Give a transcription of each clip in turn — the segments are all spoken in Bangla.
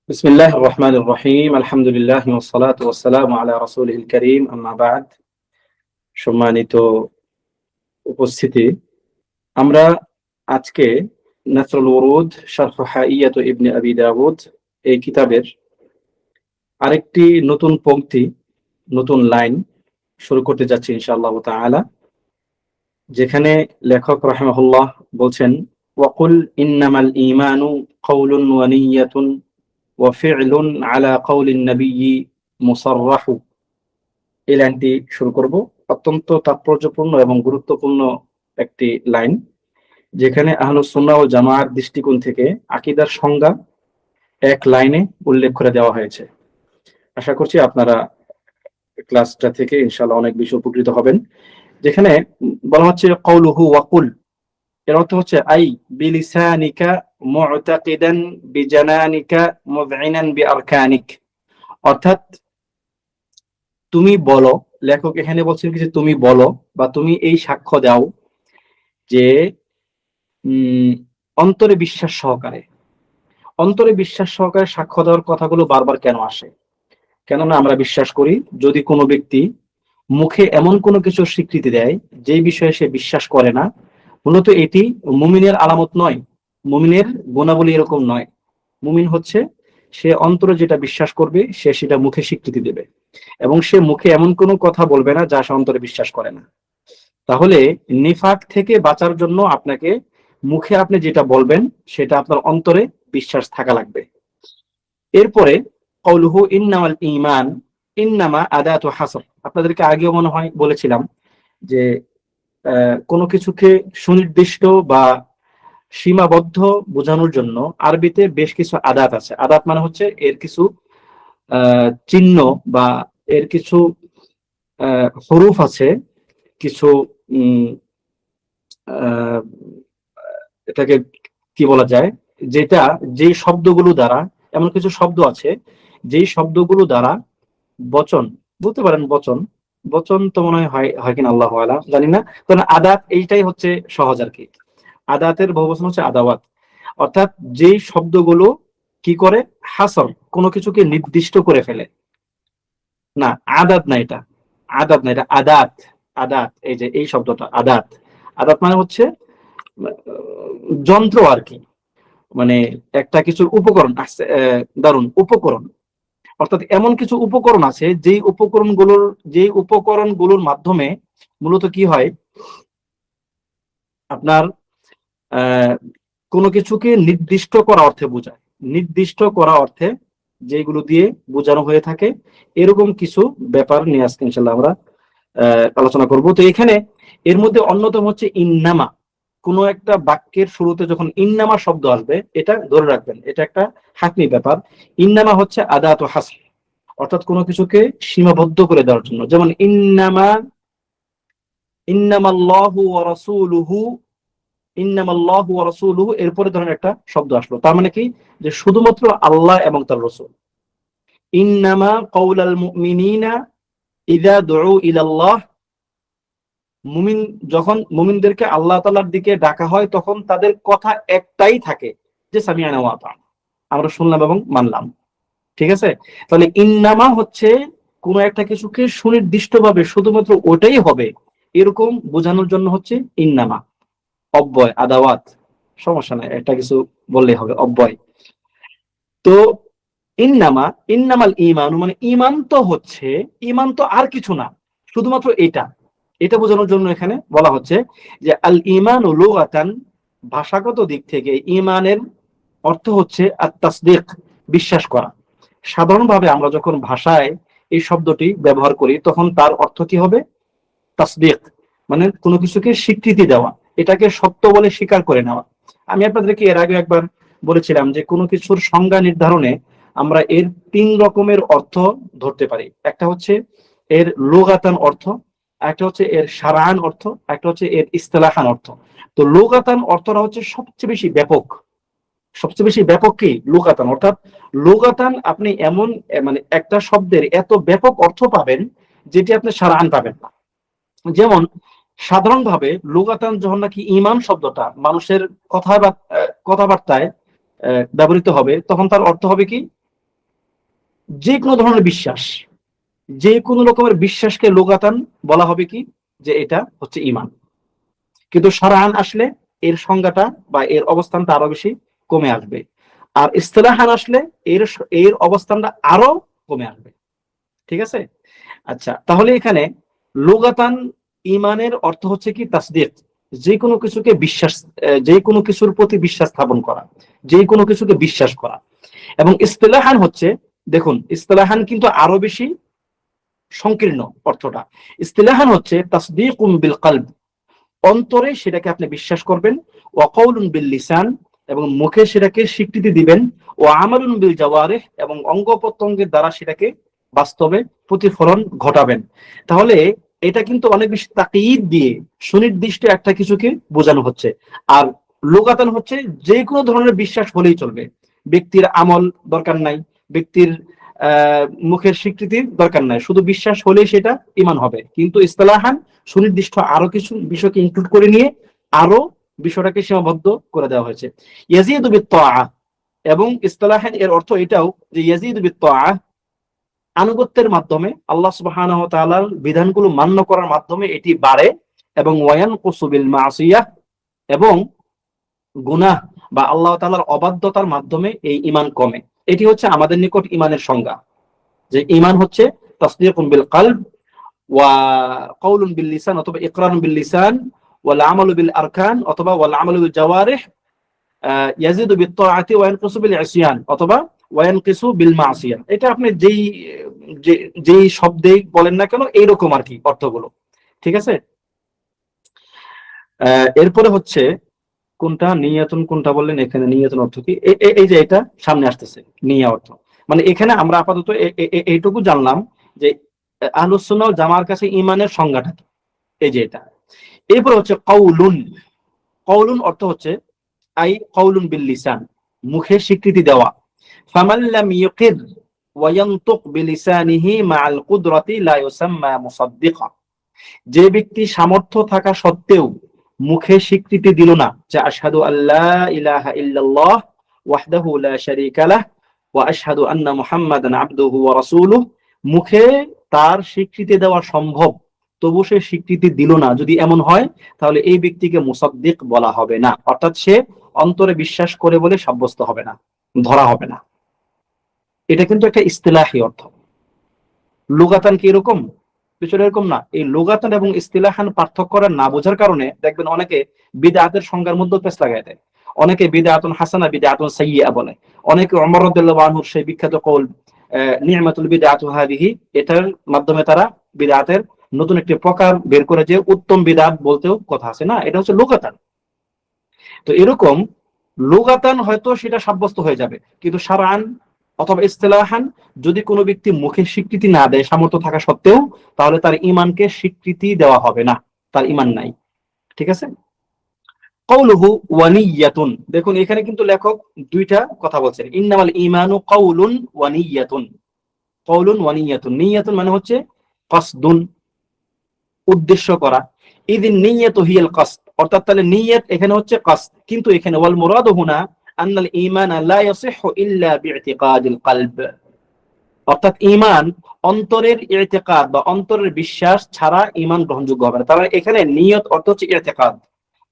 বিসমিল্লাহির রহমানির রহিম আলহামদুলিল্লাহ ওয়াসসালাতু ওয়াসসালামু আলা রাসূলিল কারীম আম্মা বা'দ। সম্মানিত উপস্থিতি, আমরা আজকে নাসরুল উরুদ শারহ হাইয়াত ইবনে আবি দাউদ এই কিতাবের আরেকটি নতুন পংক্তি, নতুন লাইন শুরু করতে যাচ্ছি ইনশাআল্লাহ তাআলা, যেখানে লেখক রাহিমাহুল্লাহ বলছেন, ওয়াকুল ইন্নামাল ঈমানু কাওলুন ওয়া নিয়্যাতুন ওয়া ফি'লুন আলা কাওলিন নাবিয়্যি মুসাররাহু। এই লাইনটি শুরু করব। অত্যন্ত তাৎপর্যপূর্ণ এবং গুরুত্বপূর্ণ একটি লাইন, যেখানে আহলুস সুন্নাহ ওয়াল জামাআর দৃষ্টিকোণ থেকে আকীদার সংজ্ঞা এক লাইনে উল্লেখ করে দেওয়া হয়েছে। আশা করছি আপনারা ক্লাসটা থেকে ইনশাআল্লাহ অনেক বেশি উপকৃত হবেন। যেখানে বলা হচ্ছে কওলুহু ওয়াকুল, এর অর্থ হচ্ছে আই বিলিসানিকা মু'তাকিদান বিজানানিকা মুযইনান বিআরকানিক, অর্থাৎ তুমি বলো। লেখক এখানে বলছেন কি যে তুমি বলো বা তুমি এই সাক্ষ্য দাও যে অন্তরে বিশ্বাস সহকারে, অন্তরে বিশ্বাস সহকারে সাক্ষ্য দেওয়ার কথাগুলো বারবার কেন আসে? কেননা আমরা বিশ্বাস করি, যদি কোনো ব্যক্তি মুখে এমন কোনো কিছু স্বীকৃতি দেয় যেই বিষয়ে সে বিশ্বাস করে না, মূলত এটি মুমিনের আলামত নয়, মুমিনের গুণাবলী এরকম নয়। মুমিন হচ্ছে সে অন্তরে যেটা বিশ্বাস করবে সে সেটা মুখে স্বীকৃতি দেবে, এবং সে মুখে এমন কোনো কথা বলবে না যা সে অন্তরে বিশ্বাস করে না। তাহলে নিফাক থেকে বাঁচার জন্য আপনাকে মুখে আপনি যেটা বলবেন সেটা আপনার অন্তরে বিশ্বাস থাকা লাগবে। এরপরে কওলুহু ইন্নামাল ঈমান, ইন্নামা আদাতু হাসর। আপনাদেরকে আগেও মনে হয় বলেছিলাম যে কোনো কিছুকে সুনির্দিষ্ট বা সীমাবদ্ধ বোঝানোর জন্য আরবিতে বেশ কিছু আদাত আছে। আদাত মানে হচ্ছে এর কিছু চিহ্ন বা এর কিছু হরুফ আছে, কিছু এটাকে কি বলা যায়, যেটা যে শব্দগুলো দ্বারা, এমন কিছু শব্দ আছে যেই শব্দগুলো দ্বারা বচন বলতে পারেন, বচন বচন তো মনে হয় হয় কিনা আল্লাহু আলাম, জানি না। কারণ আদাত এইটাই হচ্ছে সহজ আর কি। আদাতের বহুবচন হচ্ছে আদাওয়াত, অর্থাৎ যেই শব্দগুলো কি করে, হাসর, কোনো কিছুকে নির্দিষ্ট করে ফেলে। না, আদাত না এটা, আদাত না এটা আদাত। আদাত, এই যে এই শব্দটা আদাত, আদাত মানে হচ্ছে যন্ত্র আর কি, মানে একটা কিছুর উপকরণ। দারুন, উপকরণ। অর্থাৎ এমন কিছু উপকরণ আছে যেই উপকরণগুলোর মাধ্যমে মূলত কি হয়, আপনার কোনো কিছুকে নির্দিষ্ট করা অর্থে বোঝায়। নির্দিষ্ট করা অর্থে যেগুলো দিয়ে বোঝানো হয়ে থাকে, এরকম কিছু ব্যাপার নিয়ে আজকে ইনশাআল্লাহ আমরা আলোচনা করব। তো এখানে এর মধ্যে অন্যতম হচ্ছে ইন্নামা। কোনো একটা বাক্যের শুরুতে যখন ইন্নামা শব্দ আসবে, এটা ধরে রাখবেন, এটা একটা হাতমি ব্যাপার। ইন্নামা হচ্ছে আদাত ও হাসর, অর্থাৎ কোনো কিছুকে সীমাবদ্ধ করে দেওয়ার জন্য। যেমন ইন্নামাল্লাহু ওয়া রাসূলুহু, ইন্নামাল্লাহু ওয়া রাসূলুহু, এরপরে ধরেন একটা শব্দ আসলো, তার মানে কি, যে শুধুমাত্র আল্লাহ এবং তার রাসূল। ইন্নামা কাওলাল মুমিনিনা ইযা দুউ ইলাল্লাহ, মুমিন যখন মুমিনদেরকে আল্লাহ তাআলার দিকে ডাকা হয় তখন তাদের কথা একটাই থাকে যে সামিআনা ওয়া আতা'না, আমরা শুনলাম এবং মানলাম। ঠিক আছে? তাহলে ইন্নামা হচ্ছে কোন একটা কিছুকে সুনির্দিষ্টভাবে শুধুমাত্র ওটাই হবে এরকম বোঝানোর জন্য হচ্ছে ইন্নামা। অব্যয়, আদাওয়াত, সমস্যা নাই, একটা কিছু বললেই হবে, অব্যয়। তো ইন্নামাল ঈমান, মানে ঈমান তো হচ্ছে, ঈমান তো আর কিছু না, শুধুমাত্র এটা। এটা বোঝানোর জন্য এখানে বলা হচ্ছে যে আল ঈমানু লুগাতান, ভাষাগত দিক থেকে ঈমানের অর্থ হচ্ছে আত-তাসদীক, বিশ্বাস করা। সাধারণভাবে আমরা যখন ভাষায় এই শব্দটি ব্যবহার করি তখন তার অর্থ কি হবে? তাসদীক, মানে কোনো কিছুকে স্বীকৃতি দেওয়া, এটাকে সত্য বলে স্বীকার করে নেওয়া। আমি আপনাদেরকে এর আগে একবার বলেছিলাম যে কোনো কিছুর সংজ্ঞা নির্ধারণে আমরা এর 3 রকমের অর্থ ধরতে পারি। একটা হচ্ছে এর লুগাতান অর্থ, একটা হচ্ছে এর শারআন অর্থ, একটা হচ্ছে এর ইসতিলাহান অর্থ। তো লুগাতান অর্থটা হচ্ছে সবচেয়ে বেশি ব্যাপক। সবচেয়ে বেশি ব্যাপক কি? লুগাতান। অর্থাৎ লুগাতান আপনি এমন মানে একটা শব্দের এত ব্যাপক অর্থ পাবেন যেটি আপনি শারআন পাবেন না। যেমন সাধারণভাবে লুগাতান যখন নাকি ঈমান শব্দটা মানুষের কথাবার্তায় ব্যবহৃত হবে তখন তার অর্থ হবে কি? যে কোনো ধরনের বিশ্বাস, যে কোনো রকমের বিশ্বাসকে লুগাতান বলা হবে কি, যে এটা হচ্ছে ঈমান। কিন্তু শারআন আসলে এর সংজ্ঞাটা বা এর অবস্থানটা আরো বেশি কমে আসবে। আর ইসতিলাহান আসলে এর এর অবস্থানটা আরো কমে আসবে। ঠিক আছে? আচ্ছা, তাহলে এখানে লুগাতান ঈমানের অর্থ হচ্ছে কি তাসদীক, যে কোনো কিছুকে বিশ্বাস, যে কোনো কিছুর প্রতি বিশ্বাস স্থাপন করা, যে কোনো কিছুকে বিশ্বাস করা। এবং ইসতিলাহান হচ্ছে, দেখুন ইসতিলাহান কিন্তু আরো বেশি সংকীর্ণ অর্থটা। ইসতিলাহান হচ্ছে তাসদীকুম বিল কলব, অন্তরে সেটাকে আপনি বিশ্বাস করবেন, ওয়া কাউলুন বিল লিসান, এবং মুখে সেটাকে স্বীকৃতি দিবেন, ও আমালুন বিল জাওয়ারিহ, এবং অঙ্গ প্রত্যঙ্গের দ্বারা সেটাকে বাস্তবে প্রতিফলন ঘটাবেন। তাহলে এটা কিন্তু অনেক বেশি তাকিদ দিয়ে সুনির্দিষ্ট একটা কিছুকে বোঝানো হচ্ছে। আর লুগাতান হচ্ছে যে কোনো ধরনের বিশ্বাস হলেই চলবে, ব্যক্তির আমল দরকার নাই, ব্যক্তির মুখের স্বীকৃতির দরকার নাই, শুধু বিশ্বাস হলেই সেটা ঈমান হবে। কিন্তু ইসতিলাহান সুনির্দিষ্ট আরো কিছু বিষয়কে ইনক্লুড করে নিয়ে আরো বিষয়টাকে সীমাবদ্ধ করে দেওয়া হয়েছে। ইয়াজিদু বিত-তাআ, এবং ইসতিলাহান এর অর্থ এটাও যে ইয়াজিদু বিত-তাআ, আনুগত্যের মাধ্যমে আল্লাহ সুবহানাহু ওয়া তাআলার বিধানগুলো মান্য করার মাধ্যমে এটি বাড়ে, এবং ওয়ায়ানকুসু বিল মাসিয়াহ, এবং গুনাহ বা আল্লাহ তাআলার অবাধ্যতার মাধ্যমে এই ঈমান কমে। এটি হচ্ছে আমাদের নিকট ঈমানের সংজ্ঞা, যে ঈমান হচ্ছে তাসদীকুন বিল কলব ওয়া কাউলুন বিল লিসান, অথবা ইকরারুন বিল লিসান, ওয়াল আমালু বিল আরকান, অথবা ওয়াল আমালু বিল জাওয়ারিহ, ইয়াজিদু বিত তাআতি ওয়া ইয়ানকুসু বিল ইসয়ান, অথবা ওয়া ইয়ানকিসু বিল মাসিয়াহ। এটা আপনি যেই শব্দেই বলেন না কেন এইরকম আর কি অর্থগুলো। ঠিক আছে? এরপরে হচ্ছে কোনটা নিয়াতুন, কোনটা বললেন এখানে নিয়াতুন অর্থ কি, এই যে এটা সামনে আসতেছে নিয়া অর্থ। মানে এখানে আমরা আপাতত এইটুকু জানলাম যে আহলুস সুন্নাহ ওয়াল জামার কাছে ঈমানের সংজ্ঞাটা কি, এই যে এটা। এরপর হচ্ছে কাউলুন। কাউলুন অর্থ হচ্ছে আই কাউলুন বিল লিসান, মুখে স্বীকৃতি দেওয়া। ফামান লাম ইউকির ওয়া ইয়ানতুক বিলিসানিহি মাআল কুদরাতি লা ইউসাম্মা মুসাদ্দিকা, যে ব্যক্তি সামর্থ্য থাকা সত্ত্বেও মুখে স্বীকৃতি দিল না যে আশহাদু আল্লা ইলাহা ইল্লাল্লাহ ওয়াহদাহু লা শারীকা লাহ ওয়া আশহাদু আন্না মুহাম্মাদান আবদুহু ওয়া রাসূলুহু, মুখে তার স্বীকৃতি দেওয়া সম্ভব তবু সে স্বীকৃতি দিল না, যদি এমন হয় তাহলে এই ব্যক্তিকে মুসাদ্দিক বলা হবে না, অর্থাৎ সে অন্তরে বিশ্বাস করে বলে সাব্যস্ত হবে না, ধরা হবে না। এটা কিন্তু একটা ইসতিলাহি অর্থ। লুগাতান কি এরকম? বিষয়টা এরকম না। এই লুগাতান এবং ইসতিলাহান পার্থক্য করা না বোঝার কারণে দেখবেন অনেকে বিদআতের সংজ্ঞার মধ্যে পেছ লাগায় দেয়। অনেকে বিদআতুন হাসানা বিদআতুন সাইয়্যিআ বলে। অনেকে ওমর রাদিয়াল্লাহু আনহুর সেই বিখ্যাত কওল নি'মাতুল বিদআতু হাদিহি, এটার মাধ্যমে তারা বিদআতের নতুন একটি প্রকার বের করে যে উত্তম বিদআত বলতেও কথা আছে না, এটা হচ্ছে লুগাতান। তো এরকম লুগাতান হয়তো সেটা সাব্যস্ত হয়ে যাবে, কিন্তু শারআন অথবা ইসতিলাহান যদি কোনো ব্যক্তি মুখে স্বীকৃতি না দেয় সামর্থ্য থাকা সত্ত্বেও, তাহলে তার ঈমানকে স্বীকৃতি দেওয়া হবে না, তার ঈমান নাই। ঠিক আছে? কাউলুহু ওয়া নিয়্যাতুন, দেখুন এখানে কিন্তু লেখক দুইটা কথা বলছেন, ইন্নামাল ঈমানু কাউলুন ওয়া নিয়্যাতুন। কাউলুন ওয়া নিয়্যাতুন, নিয়্যাতুন মানে হচ্ছে কসদুন, উদ্দেশ্য করা। ইদিন নিয়্যাতু হিয়াল কসদ, অর্থাৎ তাহলে নিয়্যাত এখানে হচ্ছে কসদ, কিন্তু এখানে ওয়াল মুরাদু হুনা আন্নাল ঈমান লা ইয়াসিহু ইল্লা বিইতিকাদিল কলব, অর্থাৎ ঈমান অন্তরের ইতিকাদ বা অন্তরের বিশ্বাস ছাড়া ঈমান গ্রহণযোগ্য হবে না। তাহলে এখানে নিয়ত অর্থ হচ্ছে ইতিকাদ।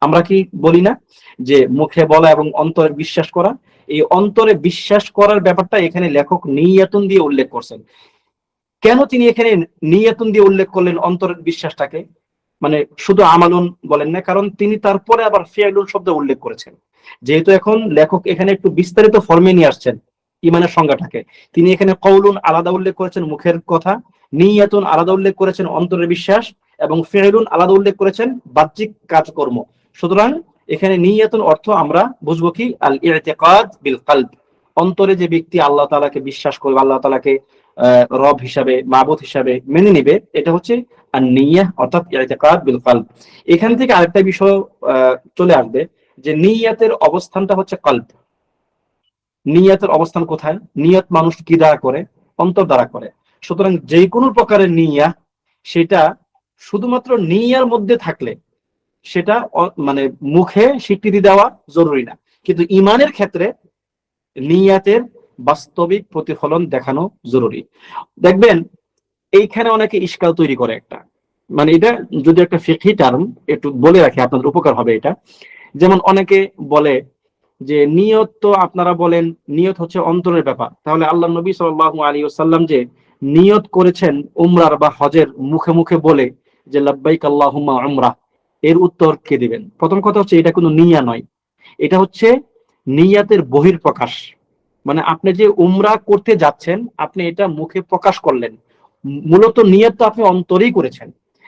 আমরা কি বলি না যে মুখে বলা এবং অন্তরে বিশ্বাস করা, এই অন্তরে বিশ্বাস করার ব্যাপারটা এখানে লেখক নিয়াতুন দিয়ে উল্লেখ করছেন। কেন তিনি এখানে নিয়াতুন দিয়ে উল্লেখ করলেন অন্তরের বিশ্বাসটাকে, মানে শুধু আমালুন বলেন না, কারণ তিনি তারপরে আবার ফিআলুন শব্দ উল্লেখ করেছেন। যেহেতু এখন লেখক এখানে একটু বিস্তারিত ফর্মে নিয়ে আসছেন ইমানের সংজ্ঞাটাকে, তিনি এখানে কওলুন আলাদা উল্লেখ করেছেন মুখের কথা, নিয়াতুন আলাদা উল্লেখ করেছেন অন্তরের বিশ্বাস, এবং ফিআলুন আলাদা উল্লেখ করেছেন বাহ্যিক কাজকর্ম। সুতরাং এখানে নিয়াতুন অর্থ আমরা বুঝবো কি আল ইতিকাদ বিল কলব, অন্তরে যে ব্যক্তি আল্লাহ তাআলাকে বিশ্বাস করবে, আল্লাহ তাআলাকে রব হিসাবে মাবুদ হিসাবে মেনে নিবে, এটা হচ্ছে আর-নিয়াহ অর্থাৎ ইতিকাদ বিল কলব। এখান থেকে আরেকটা বিষয় চলে আসবে যে নিয়াতের অবস্থানটা হচ্ছে কলব। নিয়াতের অবস্থান কোথায়? নিয়ত মানুষ কি দ্বারা করে? অন্তর দ্বারা করে। সুতরাং যে কোনো প্রকারের নিয়া, সেটা শুধুমাত্র নিয়ার মধ্যে থাকলে সেটা মানে মুখে স্বীকৃতি দেওয়া জরুরি না, কিন্তু ঈমানের ক্ষেত্রে নিয়াতের বাস্তবিক প্রতিফলন দেখানো জরুরি। দেখবেন এইখানে অনেকে ইশকাল তৈরি করে একটা, মানে এটা যদি একটা ফিকহি টার্ম একটু বলে রাখি আপনাদের উপকার হবে এটা। যেমন অনেকে বলে যে নিয়ত, তো আপনারা বলেন নিয়ত হচ্ছে অন্তরের ব্যাপার, তাহলে আল্লাহ নবী সাল্লাল্লাহু আলাইহি ওয়াসাল্লাম যে নিয়ত করেছেন উমরার বা হজের মুখে মুখে বলে যে লাব্বাইক আল্লাহুম্মা উমরা, এর উত্তর কে দিবেন? প্রথম কথা হচ্ছে এটা কোনো নিয়া নয়, এটা হচ্ছে নিয়াতের বহিঃপ্রকাশ। মানে আপনি যে উমরা করতে যাচ্ছেন আপনি এটা মুখে প্রকাশ করলেন, মূলত নিয়ত তো আপনি অন্তরেই করেছেন।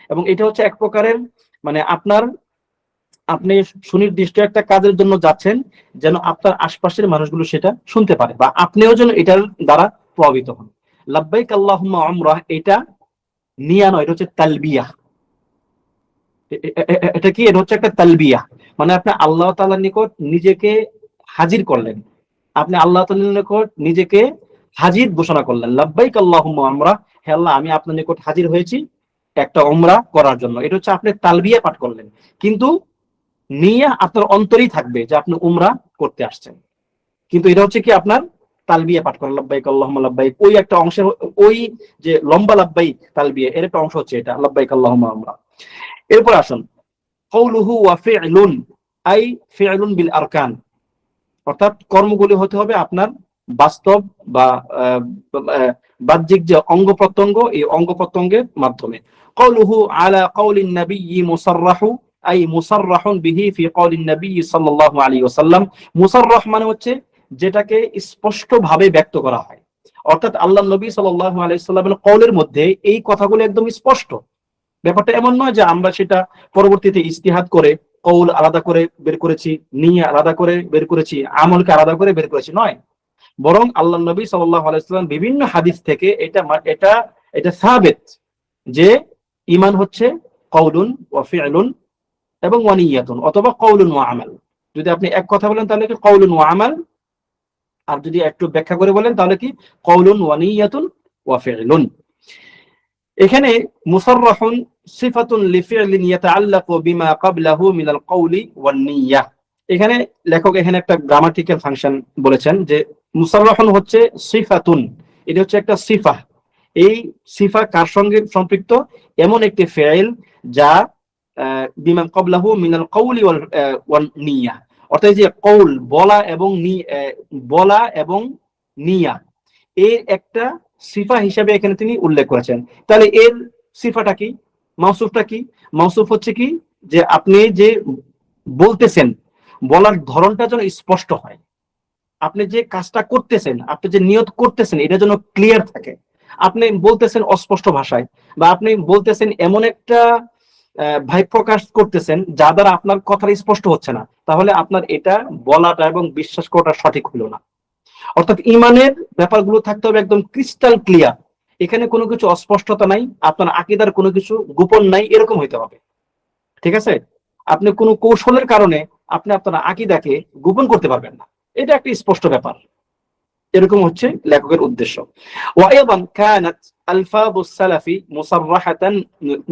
এবং এটা হচ্ছে এক প্রকারের মানে আপনি সুনির্দিষ্ট একটা কাজের জন্য যাচ্ছেন যেন আপনার আশপাশের মানুষগুলো সেটা শুনতে পারে বা আপনিও যেন এটার দ্বারা প্রভাবিত হন। লাব্বাইক আল্লাহুম্মা উমরা এটা নিয়া নয়, এটা হচ্ছে তালবিয়া। এটা কি? এটা হচ্ছে একটা তালবিয়া, মানে আপনি আল্লাহ তাআলার নিকট নিজেকে হাজির করলেন, আপনি আল্লাহ তাআলার নিকট নিজেকে হাজির ঘোষণা করলেন, লাব্বাইক আল্লাহুম্মা উমরা, হে আল্লাহ আমি আপনার নিকট হাজির হয়েছি একটা উমরা করার জন্য। এটা হচ্ছে আপনি তালবিয়া পাঠ করলেন, কিন্তু নিয়া আপনার অন্তরেই থাকবে যে আপনি উমরা করতে আসছেন, কিন্তু এটা হচ্ছে কি আপনার তালবিয়া পাঠ করা, লাব্বাইক আল্লাহুম্মা লাব্বাইক, ওই একটা অংশের, ওই যে লম্বা লাব্বাইক তালবিয়া এর একটা অংশ হচ্ছে এটা লাব্বাইক আল্লাহুম্মা উমরা। এরপর আসুন কওলুহু ওয়া ফি'লুন আই ফি'লুন বিল আরকান, অর্থাৎ কর্মগুলি হতে হবে আপনার বাস্তব বা বাহ্যিক যে অঙ্গ প্রত্যঙ্গ, এই অঙ্গ প্রত্যঙ্গের মাধ্যমে। কওলুহু আলা কওলিন নাবিয়্যি মুসাররাহু আই মুসাররাহুন বিহি ফি কওলিন নাবিয়্যি সাল্লাল্লাহু আলাইহি ওয়াসাল্লাম। মুসাররাহ মানে হচ্ছে যেটাকে স্পষ্ট ভাবে ব্যক্ত করা হয়, অর্থাৎ আল্লাহ নবী সাল্লাল্লাহু আলাইহি ওয়াসাল্লামের কওলের মধ্যে এই কথাগুলো একদম স্পষ্ট। ব্যাপারটা এমন নয় যে আমরা সেটা পরবর্তীতে ইজতিহাদ করে কওল আলাদা করে বের করেছি, নিয়ে আলাদা করে বের করেছি, আমলকে আলাদা করে বের করেছি, নয়। বরং আল্লাহ নবী সাল্লাল্লাহু আলাইহি ওয়াসাল্লাম বিভিন্ন হাদিস থেকে এটা এটা এটা সাবিত যে ঈমান হচ্ছে কওলুন ওয়া ফি'লুন এবং ওয়া নিয়াতুন, অথবা কওলুন ওয়া আমাল। যদি আপনি এক কথা বলেন তাহলে কি কওলুন ওয়া আমাল, আর যদি একটু ব্যাখ্যা করে বলেন তাহলে কি কওলুন ওয়া নিয়াতুন ওয়া ফি'লুন। এখানে মুসাররাহুন সিফাতুন লিফি'লিন ইয়াতাআল্লাকু বিমা ক্বাবলাহু মিনাল কওলি ওয়ান নিয়্যা। এখানে লেখক এখানে একটা গ্রামাটিক্যাল ফাংশন বলেছেন যে মুসাররাহুন হচ্ছে সিফাতুন, এটা হচ্ছে একটা সিফা। এই সিফা কার সঙ্গে সম্পৃক্ত? এমন একটি ফেইল যা বিমা ক্বাবলাহু মিনাল কওলি ওয়ান নিয়্যা, অর্থাৎ যে কওল বলা এবং নিয়া এর একটা সিফা হিসাবে এখানে তিনি উল্লেখ করেছেন। তাহলে এর সিফাটা কি, মাউসুফটা কি? মাউসুফ হচ্ছে কি যে আপনি যে বলতেছেন বলার ধরনটা যেন স্পষ্ট হয়, আপনি যে কাজটা করতেছেন, আপনি যে নিয়ত করতেছেন এটা যেন ক্লিয়ার থাকে। আপনি বলতেছেন অস্পষ্ট ভাষায়, বা আপনি বলতেছেন এমন একটা ভাই প্রকাশ করতেছেন যা দ্বারা আপনার কথা স্পষ্ট হচ্ছে না, তাহলে আপনার এটা বলাটা এবং বিশ্বাস করাটা সঠিক হলো না। অর্থাৎ ইমানের ব্যাপারগুলো থাকতে হবে একদম ক্রিস্টাল ক্লিয়ার, এখানে কোনো কিছু অস্পষ্টতা নাই, আপনার আকীদার কোনো কিছু গোপন নাই, এরকম হইতে হবে। ঠিক আছে? আপনি কোনো কৌশলের কারণে আপনি আপনার আকীদাকে গোপন করতে পারবেন না, এটা একটা স্পষ্ট ব্যাপার। এরকম হচ্ছে লেখকের উদ্দেশ্য। ওয়াইদান কানাত আলফাযুস সালাফি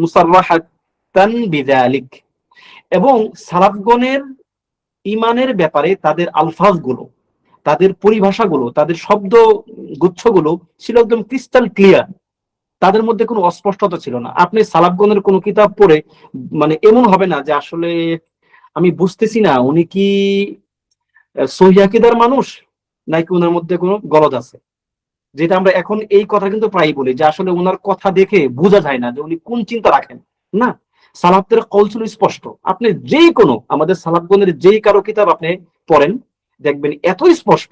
মুসাররাহাতান বিযালিক, এবং সালাফগণের ইমানের ব্যাপারে তাদের আলফাজগুলো, তাদের পরিভাষাগুলো, তাদের শব্দ গুচ্ছগুলো ছিল একদম ক্রিস্টাল ক্লিয়ার, তাদের মধ্যে কোনো অস্পষ্টতা ছিল না। আপনি সালাফগণের কোনো কিতাব পড়ে মানে এমন হবে না যে আসলে আমি বুঝতেছি না উনি কি সহিহ আকীদার মানুষ নাকি ওনার মধ্যে কোনো গলদ আছে, যেটা আমরা এখন এই কথা কিন্তু প্রায় বলি যে আসলে ওনার কথা দেখে বোঝা যায় না যে উনি কোন চিন্তা রাখেন। না, সালাফদের কওল ছিল স্পষ্ট। আপনি যেই কোনো আমাদের সালাফগণের যেই কারো কিতাব আপনি পড়েন দেখবেন এত স্পষ্ট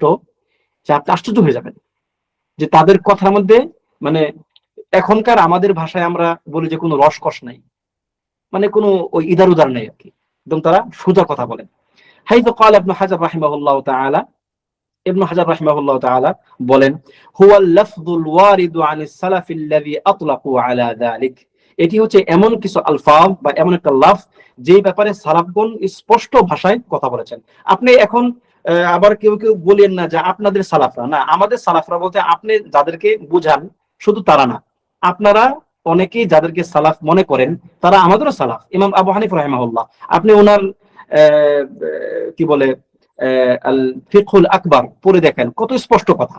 যে আপনি আশ্চর্য হয়ে যাবেন যে তাদের কথার মধ্যে মানে এখনকার আমাদের ভাষায় আমরা বলি যে কোনো রসকস নাই, মানে কোনো ওই ইদার উদার নেই আর কি, একদম তারা সোজা কথা বলেন। হাইযু ক্বালা ইবনে হাজার রাহিমাহুল্লাহু তাআলা, ইবনে হাজার রাহিমাহুল্লাহু তাআলা বলেন হুয়াল লাফযুল ওয়ারিদু আনিস সালাফিল্লাযী আতলাকু আলা যালিক, এটি হচ্ছে এমন কিছু আলফাজ বা এমন একটা লফজ যে ব্যাপারে সালাফগণ স্পষ্ট ভাষায় কথা বলেছেন। আপনি এখন আবার কেউ কেউ বলেন না যে আপনাদের সালাফরা, না, আমাদের সালাফরা বলতে আপনি যাদেরকে বুঝান শুধু তারা না, আপনারা অনেকেই যাদেরকে সালাফ মনে করেন তারা আমাদেরও সালাফ। ইমাম আবু হানিফা রাহিমাহুল্লাহ, আপনি ওনার কি বলে আল ফিকহুল আকবার পড়ে দেখেন, কত স্পষ্ট কথা।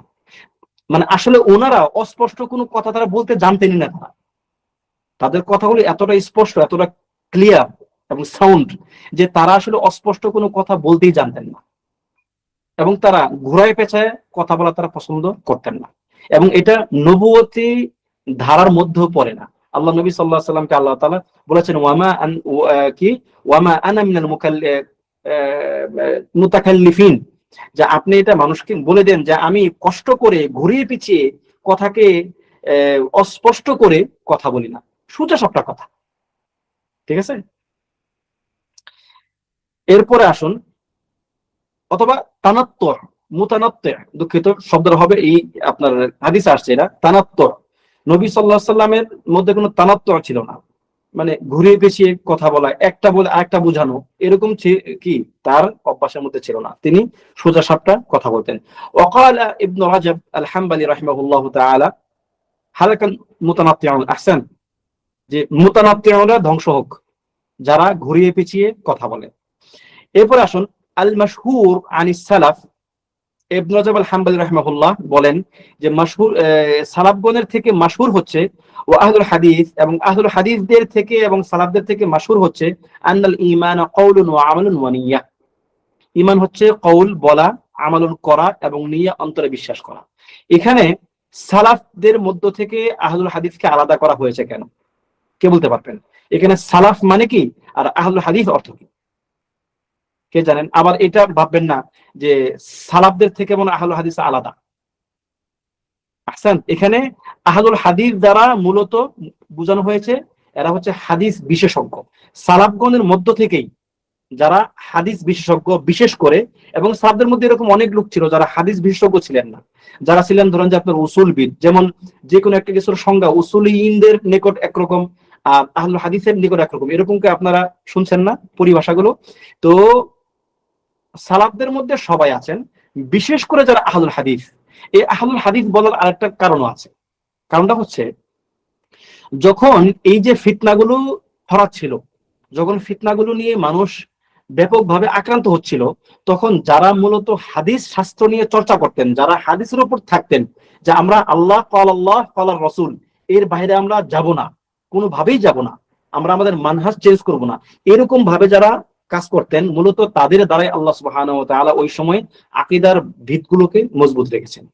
মানে আসলে ওনারা অস্পষ্ট কোনো কথা তারা বলতে জানতেনই না। তাদের কথাগুলি এতটা স্পষ্ট, এতটা ক্লিয়ার এবং সাউন্ড যে তারা আসলে অস্পষ্ট কোনো কথা বলতেই জানতেন না, এবং তারা ঘুরায় পেঁচায় কথা বলা তারা পছন্দ করতেন না। এবং এটা নবুয়তি ধারার মধ্যেও পড়ে না। আল্লাহ নবী সাল্লাল্লাহু আলাইহি সাল্লামকে আল্লাহ তাআলা বলেছেন ওয়ামা আনা মিনাল মুতাকাল্লিফিন, যে আপনি এটা মানুষকে বলে দেন যে আমি কষ্ট করে ঘুরিয়ে পিছিয়ে কথাকে অস্পষ্ট করে কথা বলি না, সোজা সাপটা কথা। ঠিক আছে, এরপরে আসুন, অথবা তানাত্তু, মুতানাত্তি, দুঃখিত শব্দটা হবে এই, আপনার হাদিসে আসছে এটা তানাত্তু। নবী সাল্লাল্লাহু আলাইহি সাল্লামের মধ্যে কোনো তানাত্তু ছিল না, মানে ঘুরিয়ে পেঁচিয়ে কথা বলা, একটা বলে আরেকটা বোঝানো, এরকম কি তার অভ্যাসের মধ্যে ছিল না। তিনি সোজা সাপটা কথা বলতেন। ওয়াকালা ইবনু রাজব আল হাম্বলি রাহিমাহুল্লাহু তাআলা হালাকাল মুতানাত্তিউন আহসান, যে মুতানাত্তিউনরা ধ্বংস হোক, যারা ঘুরিয়ে পেঁচিয়ে কথা বলে। এরপর আসুন, আল মাশহুর আনিস সালাফ, ইবনে রাজব আল হাম্বলি রাহিমাহুল্লাহ বলেন যে মাশহুর, সালাফগণের থেকে মাশহুর হচ্ছে, ও আহলুল হাদিস, এবং আহলুল হাদিসদের থেকে এবং সালাফদের থেকে মাশহুর হচ্ছে, আন্নাল ঈমান কওলুন ওয়া আমালুন ওয়া নিয়্যা, ঈমান হচ্ছে কওল বলা, আমালুন করা, এবং নিয়্যা অন্তরে বিশ্বাস করা। এখানে সালাফদের মধ্য থেকে আহলুল হাদিসকে আলাদা করা হয়েছে কেন, কে বলতে পারবেন? এখানে সালাফ মানে কি আর আহলুল হাদিস অর্থ কি, কে জানেন? আবার এটা ভাববেন না যে সালাফদের থেকে মনে আহলুল হাদিস আলাদা। আহসান, এখানে আহলুল হাদিস দ্বারা মূলত বোঝানো হয়েছে এরা হচ্ছে হাদিস বিশেষজ্ঞ। সালাফগণের মধ্য থেকেই যারা হাদিস বিশেষজ্ঞ, বিশেষ করে, এবং সালাফদের মধ্যে এরকম অনেক লোক ছিল যারা হাদিস বিশেষজ্ঞ ছিলেন না, যারা ছিলেন ধরেন যে আপনার উসুলবিদ, যেমন যে কোনো একটা কিছুর সংজ্ঞা উসুলিয়িনদের নিকট একরকম আর আহলুল হাদিসের নিকট একরকম, এরকম কি আপনারা শুনছেন না পরিভাষাগুলো? তো সালাফদের মধ্যে সবাই আছেন, বিশেষ করে যারা আহলুল হাদিস। এই আহলুল হাদিস বলার আরেকটা কারণও আছে। কারণটা হচ্ছে, যখন এই যে ফিতনাগুলো ছড়াচ্ছিল, যখন ফিতনাগুলো নিয়ে মানুষ ব্যাপকভাবে আক্রান্ত হচ্ছিল, তখন যারা মূলত হাদিস শাস্ত্র নিয়ে চর্চা করতেন, যারা হাদিসের উপর থাকতেন, যে আমরা আল্লাহ ক্বাল রাসূল এর বাইরে আমরা যাব না, কোনোভাবেই যাব না, আমরা আমাদের মানহাজ চেঞ্জ করব না, এরকম ভাবে যারা কাজ করতেন, মূলত তাদের দ্বারাই আল্লাহ সুবহানাহু ওয়া তাআলা ওই সময় আকীদার ভিতগুলোকে মজবুত রেখেছেন।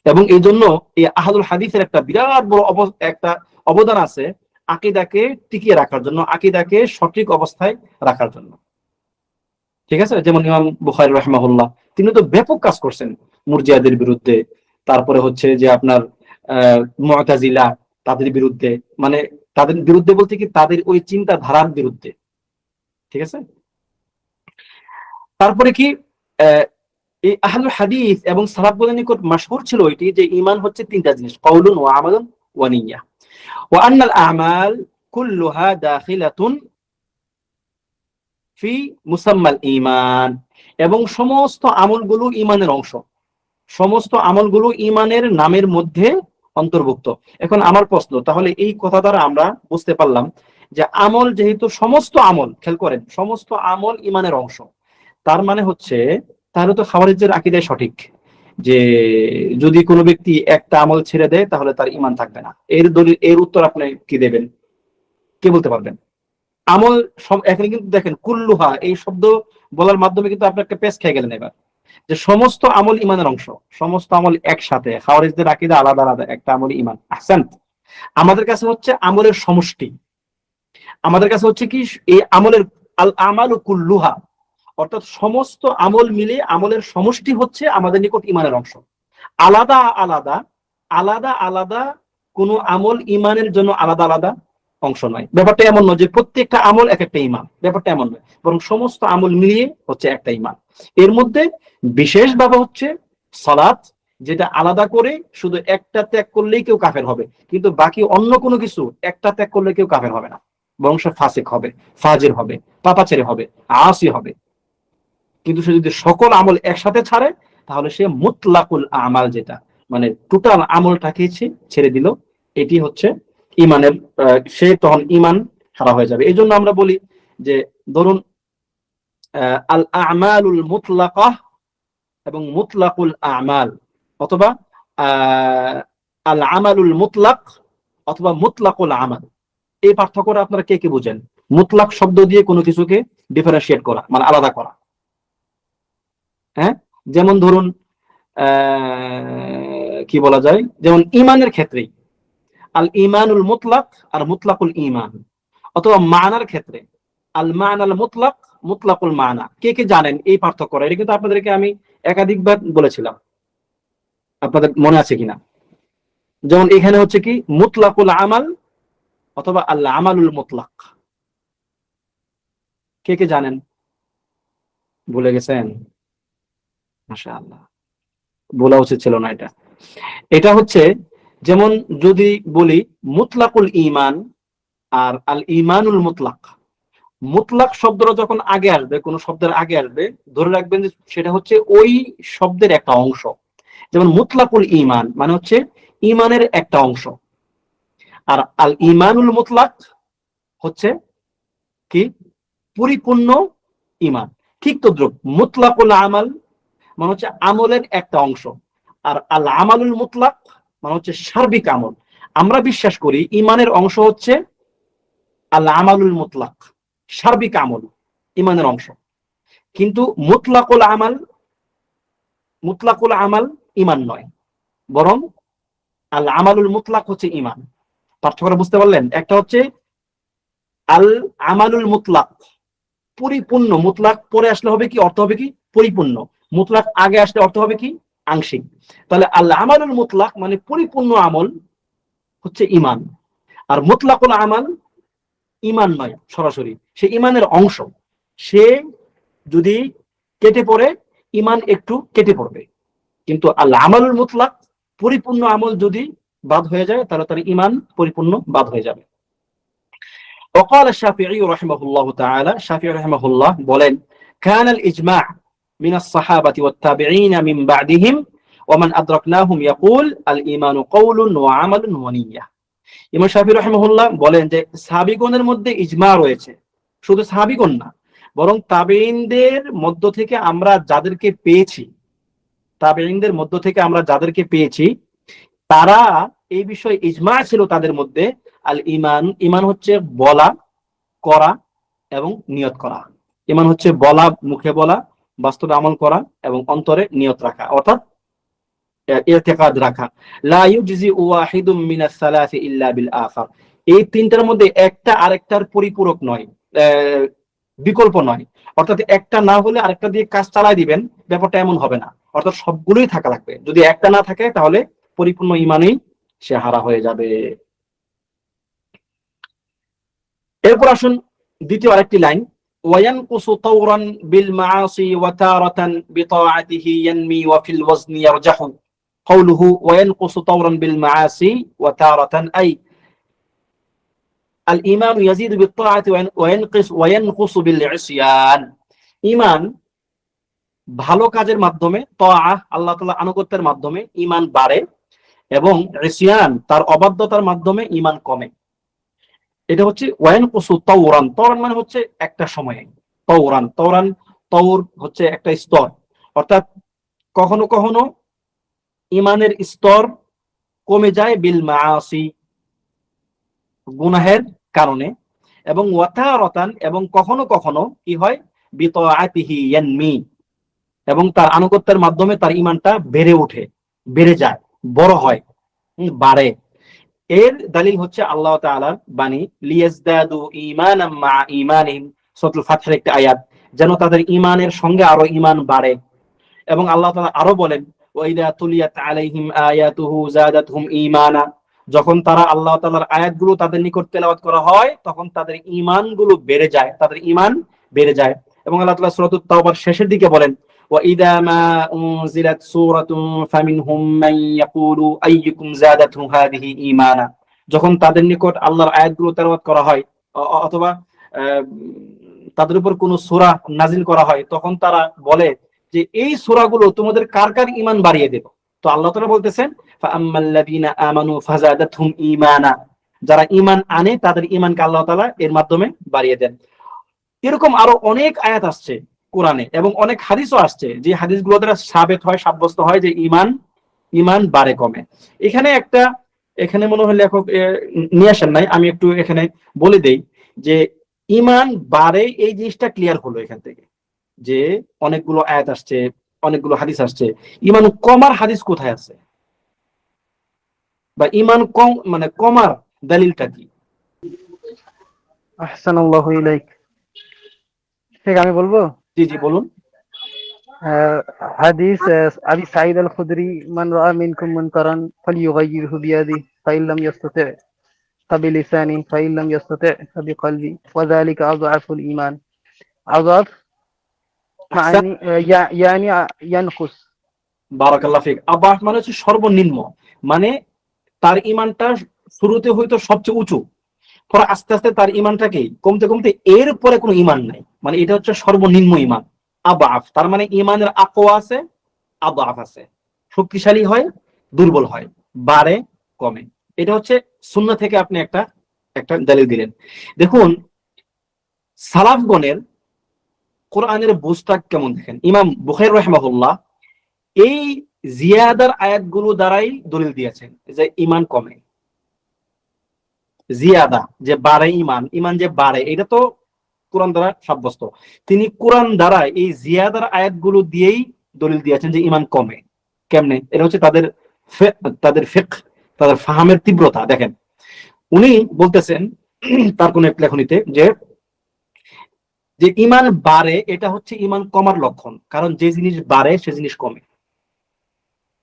এবং এই জন্য এই আহলুল হাদিসের একটা বিরাট বড় একটা অবদান আছে আকীদাকে টিকিয়ে রাখার জন্য, আকীদাকে সঠিক অবস্থায় রাখার জন্য। ঠিক আছে, যেমন ইমাম বুখারী রাহিমাহুল্লাহ, তিনি তো ব্যাপক কাজ করছেন মুরজিয়াদের বিরুদ্ধে, তারপরে হচ্ছে যে আপনার মুতাজিলা, তাদের বিরুদ্ধে, মানে তাদের বিরুদ্ধে বলতে কি তাদের ওই চিন্তা ধারার বিরুদ্ধে। ঠিক আছে, তারপরে কি এই আহলুল হাদিস এবং সালাফগণের নিকট মাশহুর ছিল এটি যে ঈমান হচ্ছে তিনটা জিনিস, কওলুন ওয়া আমালুন ওয়া নিয়্যা, ওয়া আন্নাল আমাল কুল্লুহা দাখিলাতুন ফি মুসাম্মাল ঈমান, এবং সমস্ত আমলগুলো ঈমানের অংশ, সমস্ত আমলগুলো ঈমানের নামের মধ্যে অন্তর্ভুক্ত। এখন আমার প্রশ্ন, তাহলে এই কথা দ্বারা আমরা বুঝতে পারলাম যে আমল, যেহেতু সমস্ত আমল, খেয়াল করেন, সমস্ত আমল ঈমানের অংশ, তার মানে হচ্ছে তাহলে তো খাওয়ারিজের আকীদায় সঠিক যে যদি কোনো ব্যক্তি একটা আমল ছেড়ে দেয় তাহলে তার ঈমান থাকবে না। এর দলিল, এর উত্তর আপনি কি দেবেন, কে বলতে পারবেন? আমল এখানে কিন্তু দেখেন কুল্লুহা এই শব্দ বলার মাধ্যমে কিন্তু আপনি একটা পেস খেয়ে গেলেন এবার, যে সমস্ত আমল ঈমানের অংশ, সমস্ত আমল একসাথে। খাওয়ারিজদের আকীদা আলাদা আলাদা, একটা আমল ঈমান। আহসান, আমাদের কাছে হচ্ছে আমলের সমষ্টি, আমাদের কাছে হচ্ছে কি এই আমলের আল আমালু কুল্লুহা, অর্থাৎ সমস্ত আমল মিলে আমলের সমষ্টি হচ্ছে আমাদের নিকট ঈমানের অংশ। আলাদা আলাদা, আলাদা আলাদা কোন আমল ঈমানের জন্য আলাদা আলাদা অংশ নয়। ব্যাপারটা এমন নয় যে প্রত্যেকটা আমল এক একটা ঈমান, ব্যাপারটা এমন নয়, বরং সমস্ত আমল মিলিয়ে হচ্ছে একটা ঈমান। এর মধ্যে বিশেষভাবে হচ্ছে সালাত, যেটা আলাদা করে শুধু একটা ত্যাগ করলেই কেউ কাফের হবে, কিন্তু বাকি অন্য কোনো কিছু একটা ত্যাগ করলে কেউ কাফের হবে না, বরং সে ফাসিক হবে, ফাজির হবে, পাপাচারী হবে, আসি হবে। কিন্তু সে যদি সকল আমল একসাথে ছাড়ে তাহলে সে মুতলাকুল আমাল, যেটা মানে টোটাল আমলটাকে ছেড়ে দিল, এটি হচ্ছে ইমানের, সে তখন ইমান হারা হয়ে যাবে। এই জন্য আমরা বলি যে ধরুন আল আমালুল মুতলাকাহ এবং মুতলাকুল আমাল, অথবা আল আমালুল মুতলাক অথবা মুতলাকুল আমাল। এই পার্থক্যটা আপনারা কে কে বুঝেন? মুতলাক শব্দ দিয়ে কোনো কিছুকে ডিফারেন্সিয়েট করা, মানে আলাদা করা। হ্যাঁ, যেমন ধরুন কি বলা যায়, যেমন ইমানের ক্ষেত্রেই আল ইমানুল মুতলাক আর মুতলাকুল ইমান, অথবা মানার ক্ষেত্রে আল মান আল মুতলাক মুতলাকুল মানা। কে কে জানেন এই পার্থক্য? এটা কিন্তু আপনাদেরকে আমি একাধিকবার বলেছিলাম, আপনাদের মনে আছে কিনা? যেমন এখানে হচ্ছে কি মুতলাকুল আমাল অথবা আল আমালুল মুতলাক। কে কে জানেন? ভুলে গেছেন? মাশাআল্লাহ, বলা উচিত ছিল না এটা। এটা হচ্ছে যেমন যদি বলি মুতলাকুল ইমান আর আল ইমানুল মুতলাক, মুতলাক শব্দটা যখন আগে আসবে, কোন শব্দের আগে আসবে, ধরে রাখবেন যে সেটা হচ্ছে ওই শব্দের একটা অংশ। যেমন মুতলাকুল ইমান মানে হচ্ছে ইমানের একটা অংশ, আর আল ইমানুল মুতলাক হচ্ছে কি পরিপূর্ণ ইমান। ঠিক তদ্রুপ মুতলাকুল আমাল মানে হচ্ছে আমলের একটা অংশ, আর আল আমালুল মুতলাক মানে হচ্ছে সার্বিক আমল। আমরা বিশ্বাস করি ইমানের অংশ হচ্ছে আল আমালুল মুতলাক, সার্বিক আমল ইমানের অংশ, কিন্তু মুতলাকুল আমাল ইমান নয়, বরং আল আমালুল মুতলাক হচ্ছে ইমান। পার্থক্য বুঝতে পারলেন? একটা হচ্ছে আল আমালুল মুতলাক পরিপূর্ণ, মুতলাক পরে আসলে হবে কি অর্থ হবে কি পরিপূর্ণ, মুতলাক আগে আসলে অর্থ হবে কি আংশিক। তাহলে আল আমালুল মুতলাক মানে পরিপূর্ণ আমল হচ্ছে ইমান, আর মুতলাকুল আমাল ইমান নয় সরাসরি, সে ইমানের অংশ। সে যদি কেটে পড়ে ইমান একটু কেটে পড়বে, কিন্তু আল আমালুল মুতলাক পরিপূর্ণ আমল যদি বাদ হয়ে যায় তাহলে তার ইমান পরিপূর্ণ বাদ হয়ে যাবে। وقال الشافعي رحمه الله تعالى, الشافعي رحمه الله বলেন كان الإجماع من الصحابة والتابعين من بعدهم ومن أدركناهم يقول الإيمان قول وعمل ونية। ইমাম শাফিঈ রাহিমাহুল্লাহ বলেন যে সাহাবীগণের মধ্যে ইজমা রয়েছে, শুধু সাহাবীগণ না বরং তাবেঈনদের মধ্য থেকে আমরা যাদেরকে পেয়েছি, তাবেঈনদের মধ্য থেকে আমরা যাদেরকে পেয়েছি তারা এই বিষয়ে ইজমা ছিল তাদের মধ্যে। আল ইমান, ইমান হচ্ছে বলা, করা এবং নিয়ত করা। ইমান হচ্ছে বলা, মুখে বলা, বাস্তবে আমল করা এবং অন্তরে নিয়ত রাখা, অর্থাৎ ইতিকাদ রাখা। লা ইউজজি ওয়াহিদুম মিনাস সালাসি ইল্লা বিল আখার। এই তিনটার মধ্যে একটা আরেকটার পরিপূরক নয়, বিকল্প নয়। অর্থাৎ একটা না হলে আরেকটা দিয়ে কাজ চালায় দিবেন, ব্যাপারটা এমন হবে না। অর্থাৎ সবগুলোই থাকা লাগবে। যদি একটা না থাকে তাহলে পরিপূর্ণ ইমানই সে হারা হয়ে যাবে। এরপর আসুন দ্বিতীয় আরেকটি লাইন, ওয়ায়ানকুসু তাওরান বিল মাআসি ওয়া তারাতান বিতাআতিহি ইয়ানমি ওয়া ফিল ওয়াজনি ইয়ারজাহু। কওলুহু ওয়ায়ানকুসু তাওরান বিল মাআসি ওয়া তারাতান আই আল ঈমানু ইয়াজিদু বিত তাআতি ওয়ায়ানকুসু বিল ইসয়ান। ঈমান ভালো কাজের মাধ্যমে, তাআহ আল্লাহ তাআলার আনুগত্যের মাধ্যমে ঈমান বাড়ে, এবং ইসয়ান তার অবাধ্যতার মাধ্যমে ঈমান কমে। এটা হচ্ছে ওয়ায়ানকুসু তাওরান, তাওরান মানে হচ্ছে একটা সময়ে, তাওরান, তাওরান তাওর হচ্ছে একটা স্তর, অর্থাৎ কখনো কখনো ঈমানের স্তর কমে যায় বিল মাআসি, গুনাহের কারণে, এবং ওয়াতারাতান এবং কখনো কখনো কি হয় বিতাআতিহি ইয়ানমি, এবং তার আনুগত্যের মাধ্যমে তার ঈমানটা বেড়ে ওঠে, বেড়ে যায়, বড় হয়, বাড়ে। এর দলিল হচ্ছে আল্লাহ তাআলার বাণী লিয়াজদাদু ঈমানাম মা ঈমানিহিম, সূরাতুল ফাতহের একটি আয়াত, যেন তাদের ঈমানের সঙ্গে আরো ঈমান বাড়ে। এবং আল্লাহ তাআলা আরো বলেন ওয়াইদা তুলিয়াত আলাইহিম আয়াতুহু যাদাতহুম ঈমানা, যখন তারা আল্লাহ তাআলার আয়াতগুলো তাদের নিকট তেলাওয়াত করা হয় তখন তাদের ঈমানগুলো বেড়ে যায়, তাদের ঈমান বেড়ে যায়। এবং আল্লাহ তাআলা সূরাতুত তাওবার শেষের দিকে বলেন ওয়াইদা মা উনজিলাত সূরাতুন ফামিনহুম মান ইয়াকুলু আইয়ুকুম যাদাতহু হাযিহি ঈমানা, যখন তাদের নিকট আল্লাহর আয়াতগুলো তেলাওয়াত করা হয় অথবা তাদের উপর কোনো সূরা নাজিল করা হয় তখন তারা বলে যে এই সূরাগুলো তোমাদের কার কার ঈমান বাড়িয়ে দেব। তো আল্লাহ তাআলা বলতেছেন ফাআম্মাল্লাযীনা আমানু ফাযাদাতহুম ঈমানা, যারা ঈমান আনে তাদের ঈমানকে আল্লাহ তাআলা এর মাধ্যমে বাড়িয়ে দেন। এরকম আরো অনেক আয়াত আসছে কোরআনে এবং অনেক হাদিসও আসছে যে হাদিসগুলো দ্বারা সাবিত হয়, সাব্যস্ত হয় যে ঈমান ইমান বাড়ে কমে। এখানে মনে হয় লেখক নিয়ে আসেন নাই, আমি একটু এখানে বলে দেই যে ইমান বাড়ে এই জিনিসটা ক্লিয়ার হলো এখান থেকে, যে অনেকগুলো আয়াত আসছে, অনেকগুলো হাদিস আসছে। ইমান কমার হাদিস কোথায় আছে, বা ইমান কম মানে কমার দলিলটা কি? আহসানুল্লাহু ইলাইক। ঠিক, আমি বলবো। জি জি বলুন। হাদিস আবি সাঈদ আল খুদরি, মান রাআ মিনকুম মুনকারান ফালইয়ুগাইয়িরহু বিয়াদিহি ফাইন লাম ইয়াসতাতি' ফাবিলিসানি ফাইন লাম ইয়াসতাতি' ফাবিকলবি ওয়া যালিকা আযআফুল ঈমান। আযআফ আহসান, মা'নি ইয়ানি ইয়ানকুস। বারাকাল্লাহ ফিক। আবাহ মানে হচ্ছে সর্বনিম্ন, মানে তার ইমানটা শুরুতে হয়তো সবচেয়ে উঁচু, পরে আস্তে আস্তে তার ইমানটাকে কমতে কমতে এর পরে কোনো ইমান নাই, মানে এটা হচ্ছে সর্বনিম্ন ইমান। আবাফ তার মানে ইমানের আকওয়া আছে, আবাফ আছে, শক্তিশালী হয়, দুর্বল হয়, বাড়ে কমে। এটা হচ্ছে সুন্নাহ থেকে আপনি একটা একটা দলিল দিলেন। দেখুন সালাফগণের কোরআনের বুঝটা কেমন দেখেন। ইমাম বুখারী রাহিমাহুল্লাহ এই জিয়াদার আয়াতগুলো দ্বারাই দলিল দিয়েছেন যে ইমান কমে। জিয়াদা যে বাড়ে, ইমান ইমান যে বাড়ে, এটা তো কোরআন দ্বারা সাব্যস্ত। তিনি কোরআন দ্বারা এই জিয়াদার আয়াতগুলো দিয়েই দলিল দিয়েছেন যে ইমান কমে। কেমনে? এটা হচ্ছে তাদের ফিকহ, তাদের ফাহামের তীব্রতা দেখেন। উনি বলতেছেন তার কোন এক লেখনীতে যে যে ইমান বাড়ে এটা হচ্ছে ইমান কমার লক্ষণ, কারণ যে জিনিস বাড়ে সে জিনিস কমে।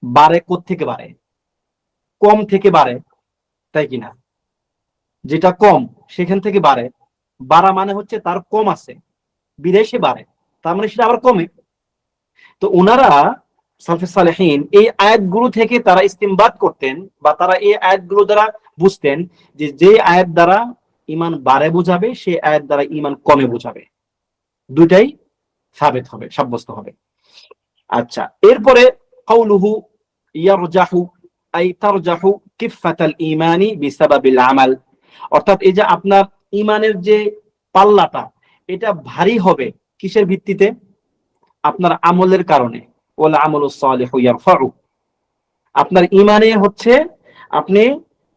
বাড়ে কোত্থেকে বাড়ে? কম থেকে বাড়ে, তাই কিনা? যেটা কম সেখান থেকে বাড়ে, বাড়া মানে হচ্ছে তার কম আছে, বিদেশে বাড়ে, তার মানে সেটা আবার কমে। তো ওনারা সালফে সালেহিন এই আয়াতগুলো থেকে তারা ইস্তিমবাদ করতেন, বা তারা এই আয়াতগুলো দ্বারা বুঝতেন যে যে আয়াত দ্বারা ইমান বাড়ে বোঝাবে, সেই আয়াত দ্বারা ইমান কমে বোঝাবে, দুইটাই সাবেত হবে, সাব্যস্ত হবে। আচ্ছা, এরপরে কাউলুহু ইয়ারজাহু আই তারজাহু কিফাতাল ঈমানি বিসাবাবিল আমাল, অর্থাৎ এই যে আপনার ইমানের যে পাল্লাটা, এটা ভারী হবে কিসের ভিত্তিতে? আপনার আমলের কারণে। ওয়াল আমালুস সালিহু ইয়ারফাউ, আপনার ইমানে হচ্ছে আপনি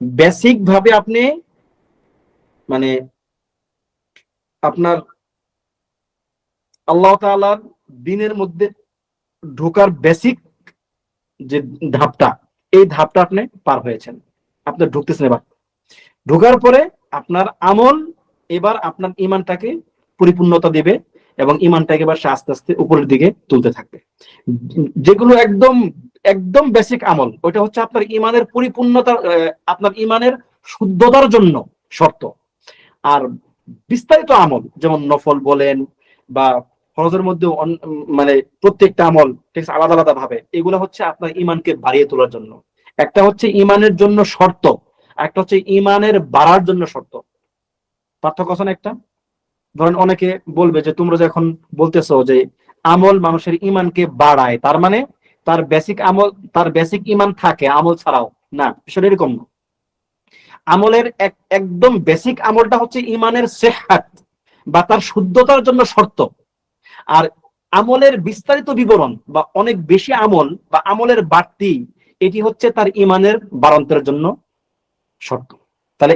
বেসিক ভাবে আপনি মানে আপনার আল্লাহ তাআলার দ্বীনের মধ্যে ঢোকার বেসিক যে ধাপটা, এই ধাপটা আপনি পার হয়েছেন, আপনি ঢুকতেছেন। এবার ঢোকার পরে আপনার আমল এবার আপনার ইমানটাকে পরিপূর্ণতা দেবে, এবং ইমানটাকে এবার আস্তে আস্তে উপরের দিকে তুলতে থাকবে। যেগুলো একদম একদম বেসিক আমল, ওইটা হচ্ছে আপনার ইমানের পরিপূর্ণতা, আপনার ইমানের শুদ্ধতার জন্য শর্ত। আর বিস্তারিত আমল যেমন নফল বলেন বা ফরজের মধ্যে মানে প্রত্যেকটা আমল ঠিক আলাদা আলাদা ভাবে, এগুলো হচ্ছে আপনার ইমানকে বাড়িয়ে তোলার জন্য। একটা হচ্ছে ইমানের জন্য শর্ত, একটা হচ্ছে ইমানের বাড়ার জন্য শর্ত। পার্থক্য আছে না একটা? ধরেন অনেকে বলবে যে তোমরা যখন বলতেছো যে আমল মানুষের ইমানকে বাড়ায়, তার মানে তার বেসিক আমল, তার বেসিক ইমান থাকে আমল ছাড়াও। না, বিষয়টা এরকম না। আমলের একদম বেসিক আমলটা হচ্ছে ইমানের সেহাত বা তার শুদ্ধতার জন্য শর্ত। আর আমলের বিস্তারিত বিবরণ বা অনেক বেশি আমল বা আমলের বাড়তি, এটি হচ্ছে তার ইমানের বাড়ান্তরের জন্য শর্ত। তাহলে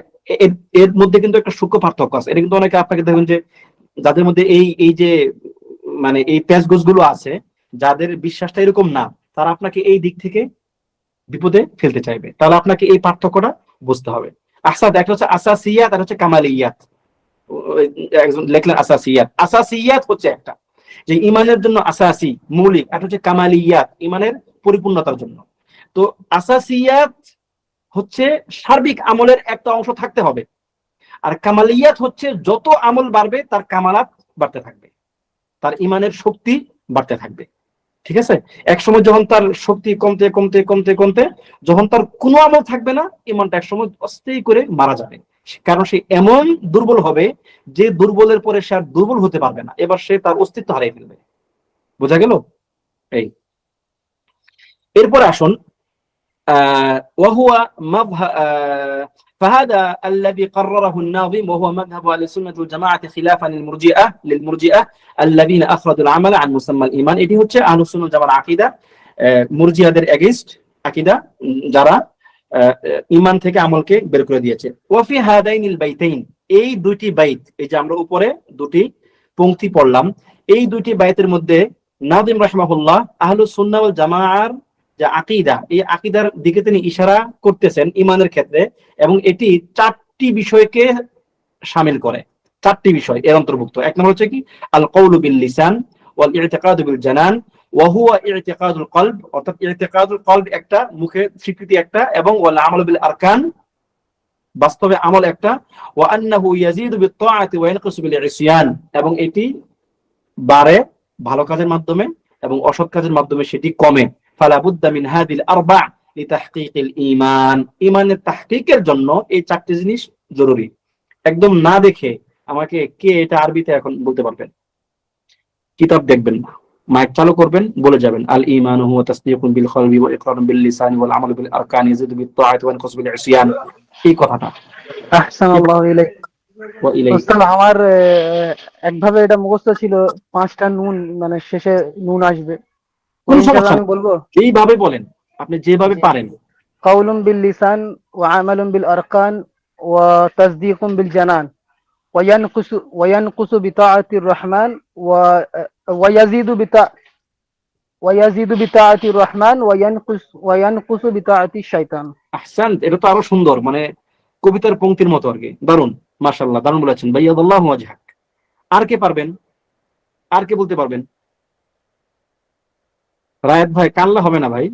এর মধ্যে কিন্তু একটা সূক্ষ্ম পার্থক্য আছে। এটা কিন্তু অনেকে আপনাকে দেখবেন যে যাদের মধ্যে এই এই যে মানে এই প্যাচগোজ গুলো আছে, যাদের বিশ্বাসটা এরকম না, তারা আপনাকে এই দিক থেকে বিপদে ফেলতে চাইবে। তাহলে আপনাকে এই পার্থক্যটা বুঝতে হবে। একটা হচ্ছে আসাসিয়াত আর হচ্ছে কামালিয়াত। একজন লেখলেন আসাসিয়াত। আসাসিয়াত হচ্ছে একটা যে ইমানের জন্য আসাসি মৌলিক, আর হচ্ছে কামালিয়াত ইমানের পরিপূর্ণতার জন্য। তো আসাসিয়াত হচ্ছে সার্বিক আমলের একটা অংশ থাকতে হবে, আর কামালিয়াত হচ্ছে যত আমল বাড়বে তার কামালাত বাড়তে থাকবে, তার ইমানের শক্তি বাড়তে থাকবে। ঠিক আছে? এক সময় যখন তার শক্তি কমতে কমতে কমতে কমতে যখন তার কোনো আমল থাকবে না, ইমানটা এক সময় অস্থায়ী করে মারা যাবে। কারণ সে এমন দুর্বল হবে যে দুর্বলের পরে সে আর দুর্বল হতে পারবে না, এবার সে তার অস্তিত্ব হারিয়ে ফেলবে। বোঝা গেল? এই এরপরে আসুন وهو فهذا الذي قرره الناظم وهو مذهب اهل السنه والجماعه خلافا للمرجئه الذين اخرجوا العمل عن مسمى الايمان। এটি হচ্ছে আহলুস সুন্নাহ ওয়াল জামাআর আকীদা মুরজিয়াদের এগেইনস্ট, আকীদা যারা ঈমান থেকে আমলকে বের করে দিয়েছে। ওয়াফি হাদাইনিল বাইতাইন, এই দুইটি বাইত, এই যে আমরা উপরে দুটি পংক্তি পড়লাম, এই দুইটি বাইতের মধ্যে নাযিম রাহিমাহুল্লাহ আহলুস সুন্নাহ ওয়াল জামাআর যে আকীদা, এই আকীদার দিকে তিনি ইশারা করতেছেন ঈমানের ক্ষেত্রে, এবং এটি চারটি বিষয়কে শামিল করে। চারটি বিষয় এর অন্তর্ভুক্ত। এক নম্বর হচ্ছে কি, আল কওলু বিল লিসান ওয়াল ইতিকাদু বিল জানান ওয়া হুয়া ইতিকাদুল কলব, অর্থাৎ ইতিকাদুল কলব একটা, মুখে স্বীকৃতি একটা, এবং ওয়াল আমালু বিল আরকান, বাস্তবে আমল একটা, ওয়া আন্নাহু ইয়াজিদু বিত তাআতি ওয়া ইয়ানকুসু বিল ইসয়ান, এবং এটি বাড়ে ভালো কাজের মাধ্যমে এবং অসৎ কাজের মাধ্যমে সেটি কমে। ফালা বুদ্দা মিন হাদিল আরবা লিতাহকীকিল ঈমান, ঈমানের তাহকীকের জন্য এই চারটি জিনিস জরুরি। একদম না দেখে আমাকে কে এটা আরবিতে এখন বলতে পারবেন? কিতাব দেখবেন না, মাইক চালু করবেন, বলে যাবেন আল ঈমানু হুয়া তাসদীকুন বিল কলবি ওয়া ইকরারুন বিল লিসানি ওয়াল আমালু বিল আরকানি ইয়াজিদু বিত তাআতি ওয়া ইয়ানকুসু বিল ইসয়ান। এই কথাটা আহসানাল্লাহু ইলাইক। ওয়া ইলাইহি। ওস্তাদ, আমার একভাবে এটা মুখস্থ ছিল, 5টা নুন, মানে শেষে নুন আসবে। কোন ইনশাআল্লাহ সমস্যা আমি বলবো। এইভাবে বলেন, আপনি যেভাবে জি। পারেন। কাউলুন বিল লিসান ওয়া আমালুন বিল আরকান ওয়া তাসদীকুন বিল জানান ওয়া ইয়ানকুসু বিতাআতির রহমান ওয়া ইয়াজিদু বিতাআতির রহমান ওয়া ইয়ানকুসু বিতাআতিশ শাইতান। আহসান, এটা তো আরো সুন্দর, মানে কবিতার পংক্তির মতো আর কি। দারুন, মাশাআল্লাহ, দারুন বলেছেন বাইয়াদাল্লাহু ওয়াজহাক। আর কে পারবেন? আর কে বলতে পারবেন? রায়েত ভাই, কান্না হবে না ভাই,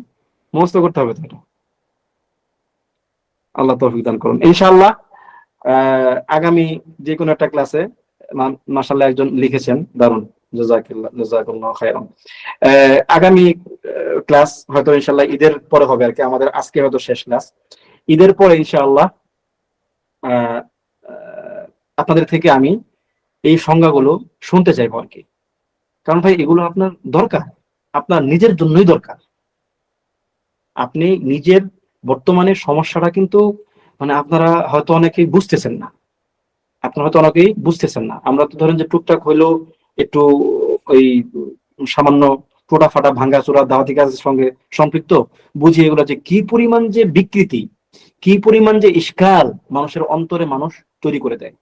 মুখস্থ করতে হবে তো এটা। আল্লাহ তৌফিক দান করুন ইনশাআল্লাহ। আগামী যে কোনো একটা ক্লাসে, মাশাআল্লাহ একজন লিখেছেন, দারুন, জাযাকাল্লাহু খাইরান। আগামী ক্লাস হয়তো ইনশাআল্লাহ ঈদের পরে হবে আর কি, আমাদের আজকে হয়তো শেষ ক্লাস। ঈদের পরে ইনশাআল্লাহ আপনাদের থেকে আমি এই সংজ্ঞাগুলো শুনতে চাইবো আর কি। কারণ ভাই এগুলো আপনার দরকার, আপনার নিজের জন্যই দরকার। আপনি নিজের বর্তমানে সমস্যাটা কিন্তু, মানে আপনারা হয়তো অনেকেই বুঝতেছেন না, আমরা তো ধরেন যে টুকটাক হইলেও একটু ওই সামান্য টোটা ফাটা ভাঙ্গা চোরা দাওয়াতি কাজের সঙ্গে সম্পৃক্ত, বুঝি এগুলো যে কি পরিমাণ যে বিকৃতি, কি পরিমাণ যে ইশকাল মানুষের অন্তরে মানুষ তৈরি করে দেয়,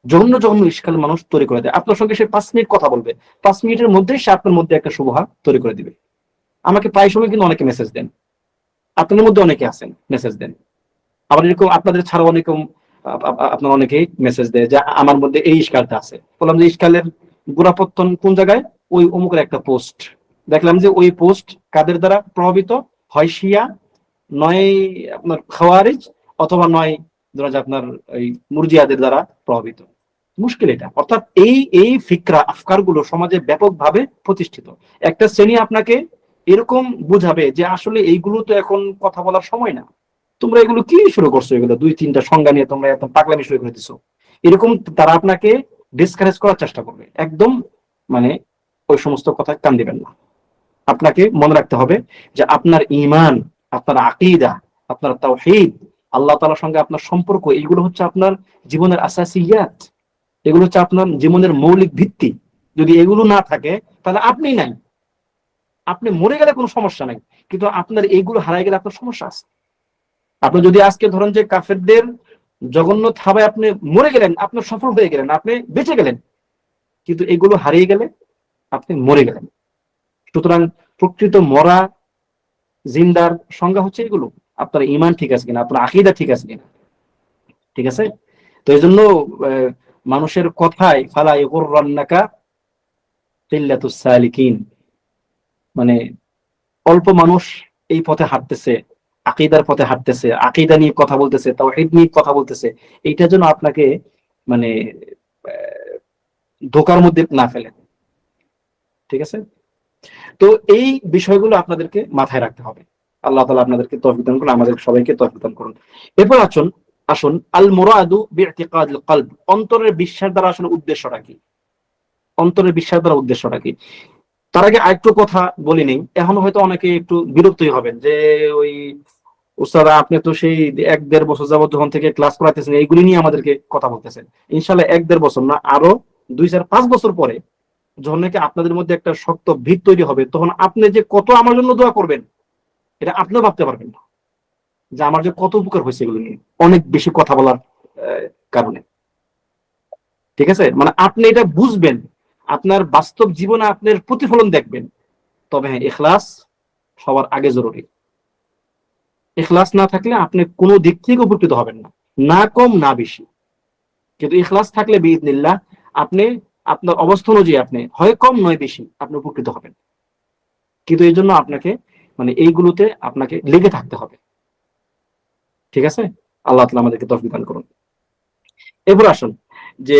জঘন্য জঘন্য ইশকাল মানুষ তৈরি করে দেয়। আপনার সঙ্গে সে 5 মিনিট কথা বলবে, 5 মিনিটের মধ্যেই সে আপনার মধ্যে একটা শুভহা তৈরি করে দিবে। আমাকে প্রায় সময় কিন্তু অনেকে মেসেজ দেন, আপনাদের মধ্যে অনেকে আছেন মেসেজ দেন, আবার এরকম আপনাদের ছাড়াও অনেকম আপনার অনেকেই মেসেজ দেয় যে আমার মধ্যে এই ইশকালটা আছে। বললাম যে ইশকালের গোড়াপত্তন কোন জায়গায়? ওই অমুকের একটা পোস্ট দেখলাম, যে ওই পোস্ট কাদের দ্বারা প্রভাবিত? হয় শিয়া, নয় আপনার খাওয়ারিজ, অথবা নয় ধরা যায় আপনার এই মুরজিয়াদের দ্বারা প্রভাবিত। মুশকিল এটা। অর্থাৎ এই ফিকরা আফকার গুলো সমাজে ব্যাপকভাবে প্রতিষ্ঠিত। একটা শ্রেণী আপনাকে এরকম বুঝাবে যে আসলে এইগুলো তো এখন কথা বলার সময় না, তোমরা এগুলো কি শুরু করছো, এগুলো 2-3টা সংজ্ঞা নিয়ে তোমরা একদম পাগলামি শুরু করে দিছো, এরকম তারা আপনাকে ডিসকারেজ করার চেষ্টা করবে। একদম মানে ওই সমস্ত কথা কান দিবেন না। আপনাকে মনে রাখতে হবে যে আপনার ঈমান, আপনার আকীদা, আপনার তাওহীদ, আল্লাহ তাআলার সঙ্গে আপনার সম্পর্ক, এইগুলো হচ্ছে আপনার জীবনের আসাসিয়াত, এগুলো হচ্ছে আপনার জীবনের মৌলিক ভিত্তি। যদি এগুলো না থাকে তাহলে আপনি নাই। আপনি মরে গেলে কোনো সমস্যা নাই, কিন্তু আপনার এইগুলো হারাই গেলে আপনার সমস্যা আছে। আপনি যদি আজকে ধরেন যে কাফেরদের জঘন্য থাবায় আপনি মরে গেলেন, আপনি সফল হয়ে গেলেন, আপনি বেঁচে গেলেন, কিন্তু এগুলো হারিয়ে গেলে আপনি মরে গেলেন। সুতরাং প্রকৃত মরা জিন্দার সংজ্ঞা হচ্ছে এগুলো, আপনার ঈমান ঠিক আছে কিনা, আপনার আকীদা ঠিক আছে কিনা। ঠিক আছে? তো এই জন্য মানুষের কথায় ফালা ইগুররান্নাকা কিল্লাতুস সালিকিন, মানে অল্প মানুষ এই পথে হাঁটতেছে, আকীদার পথে হাঁটতেছে, আকীদা নিয়ে কথা বলতেছে, তাওহীদ নিয়ে কথা বলতেছে, এইটা যেন আপনাকে মানে ধোকার মধ্যে না ফেলে। ঠিক আছে? তো এই বিষয়গুলো আপনাদেরকে মাথায় রাখতে হবে। আল্লাহ তাআলা আপনাদেরকে তৌফিক দান করুন, আমাদের সবাইকে তৌফিক দান করুন। এরপর আসুন আল মুরাদু বিইতিকাদিল কলব, অন্তরের বিশ্বাস দ্বারা আসলে উদ্দেশ্যটা কি? অন্তরের বিশ্বাস দ্বারা উদ্দেশ্যটা কি? তার আগে আরেকটু কথা বলি নেই, এখন হয়তো অনেকে একটু বিরক্তই হবেন যে ওই উস্তাদ আপনি তো সেই 1-1.5 বছর যাবত যখন থেকে ক্লাস করাইতেছেন এইগুলি নিয়ে আমাদেরকে কথা বলতেছেন। ইনশাআল্লাহ 1-1.5 বছর না, আরো 2-4-5 বছর পরে যখন নাকি আপনাদের মধ্যে একটা শক্ত ভিত তৈরি হবে, তখন আপনি যে কত আমার জন্য দোয়া করবেন এটা আপনিও ভাবতে পারবেন না যে আমার যে কত উপকার হয়েছে এগুলো নিয়ে, অনেক বেশি কথা বলার কারণে। ঠিক আছে, মানে আপনি এটা বুঝবেন, আপনার বাস্তব জীবনে আপনার প্রতিফলন দেখবেন। তবে হ্যাঁ, ইখলাস সবার আগে জরুরি। ইখলাস না থাকলে আপনি কোনো দিক থেকে উপকৃত হবেন না, না কম না বেশি। কিন্তু ইখলাস থাকলে বিইذনিল্লাহ আপনি আপনার অবস্থা অনুযায়ী আপনি হয় কম নয় বেশি আপনি উপকৃত হবেন। কিন্তু এই জন্য আপনাকে মানে এইগুলোতে আপনাকে লেগে থাকতে হবে। ঠিক আছে, আল্লাহ তাআলা আমাদেরকে তৌফিক দান করুন। এরপর আসুন যে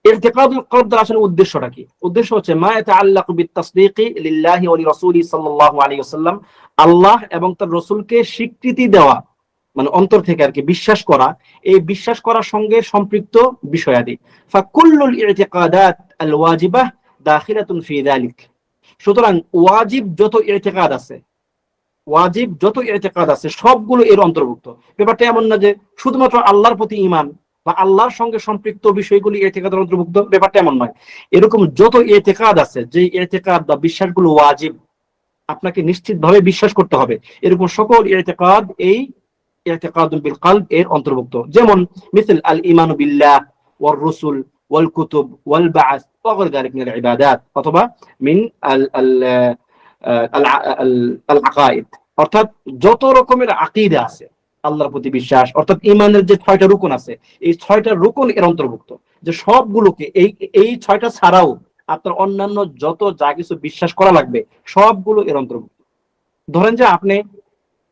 ইরতিকাদুল কলব দ্বারা আসলে উদ্দেশ্যটা কি? উদ্দেশ্য হচ্ছে মা ইয়াতাআল্লাকু বিত-তাসদীকি লিল্লাহি ওয়া লিরাসূলিহি সাল্লাল্লাহু আলাইহি ওয়াসাল্লাম, আল্লাহ এবং তার রাসূলকে স্বীকৃতি দেওয়া, মানে অন্তর থেকে আর কি বিশ্বাস করা, এই বিশ্বাস করার সঙ্গে সম্পৃক্ত বিষয়াদি। ফাকুল্লুল ইতিকাদাত আল ওয়াজিবাহ দাখিলাতুন ফি যালিক। সুতরাং ওয়াজিব যত ইতিকাদ আছে, ওয়াজিব যত ইতিকাদ আছে সবগুলো এর অন্তর্ভুক্ত। ব্যাপারটা এমন না যে শুধুমাত্র আল্লাহর প্রতি ঈমান বা আল্লাহর সঙ্গে সম্পৃক্ত বিষয়গুলি ইতিকাদের অন্তর্ভুক্ত, ব্যাপারটা এমন নয়। এরকম যত ইতিকাদ আছে, যে ইতিকাদ বা বিশ্বাসগুলো ওয়াজিব, আপনাকে নিশ্চিতভাবে বিশ্বাস করতে হবে, এরকম সকল ইতিকাদ এই ইতিকাদুল বিল কলব এর অন্তর্ভুক্ত। যেমন মিসল আল ঈমানু বিল্লাহ ওয়ার রাসূল ওয়াল কুতুব ওয়াল বা'স ওয়া গায়রু যালিক মিনাল ইবাদাত, অথবা মিন আল আল আল আল আকায়েদ, অর্থাৎ যত রকমের আকীদা আছে, আল্লাহর প্রতি বিশ্বাস, অর্থাৎ ঈমানের যে 6টা রুকন আছে, এই 6টা রুকন এর অন্তর্ভুক্ত। যে সবগুলোকে এই 6টা ছাড়াও আপনার অন্যান্য যত যা কিছু বিশ্বাস করা লাগবে সবগুলো এর অন্তর্ভুক্ত। ধরেন যে আপনি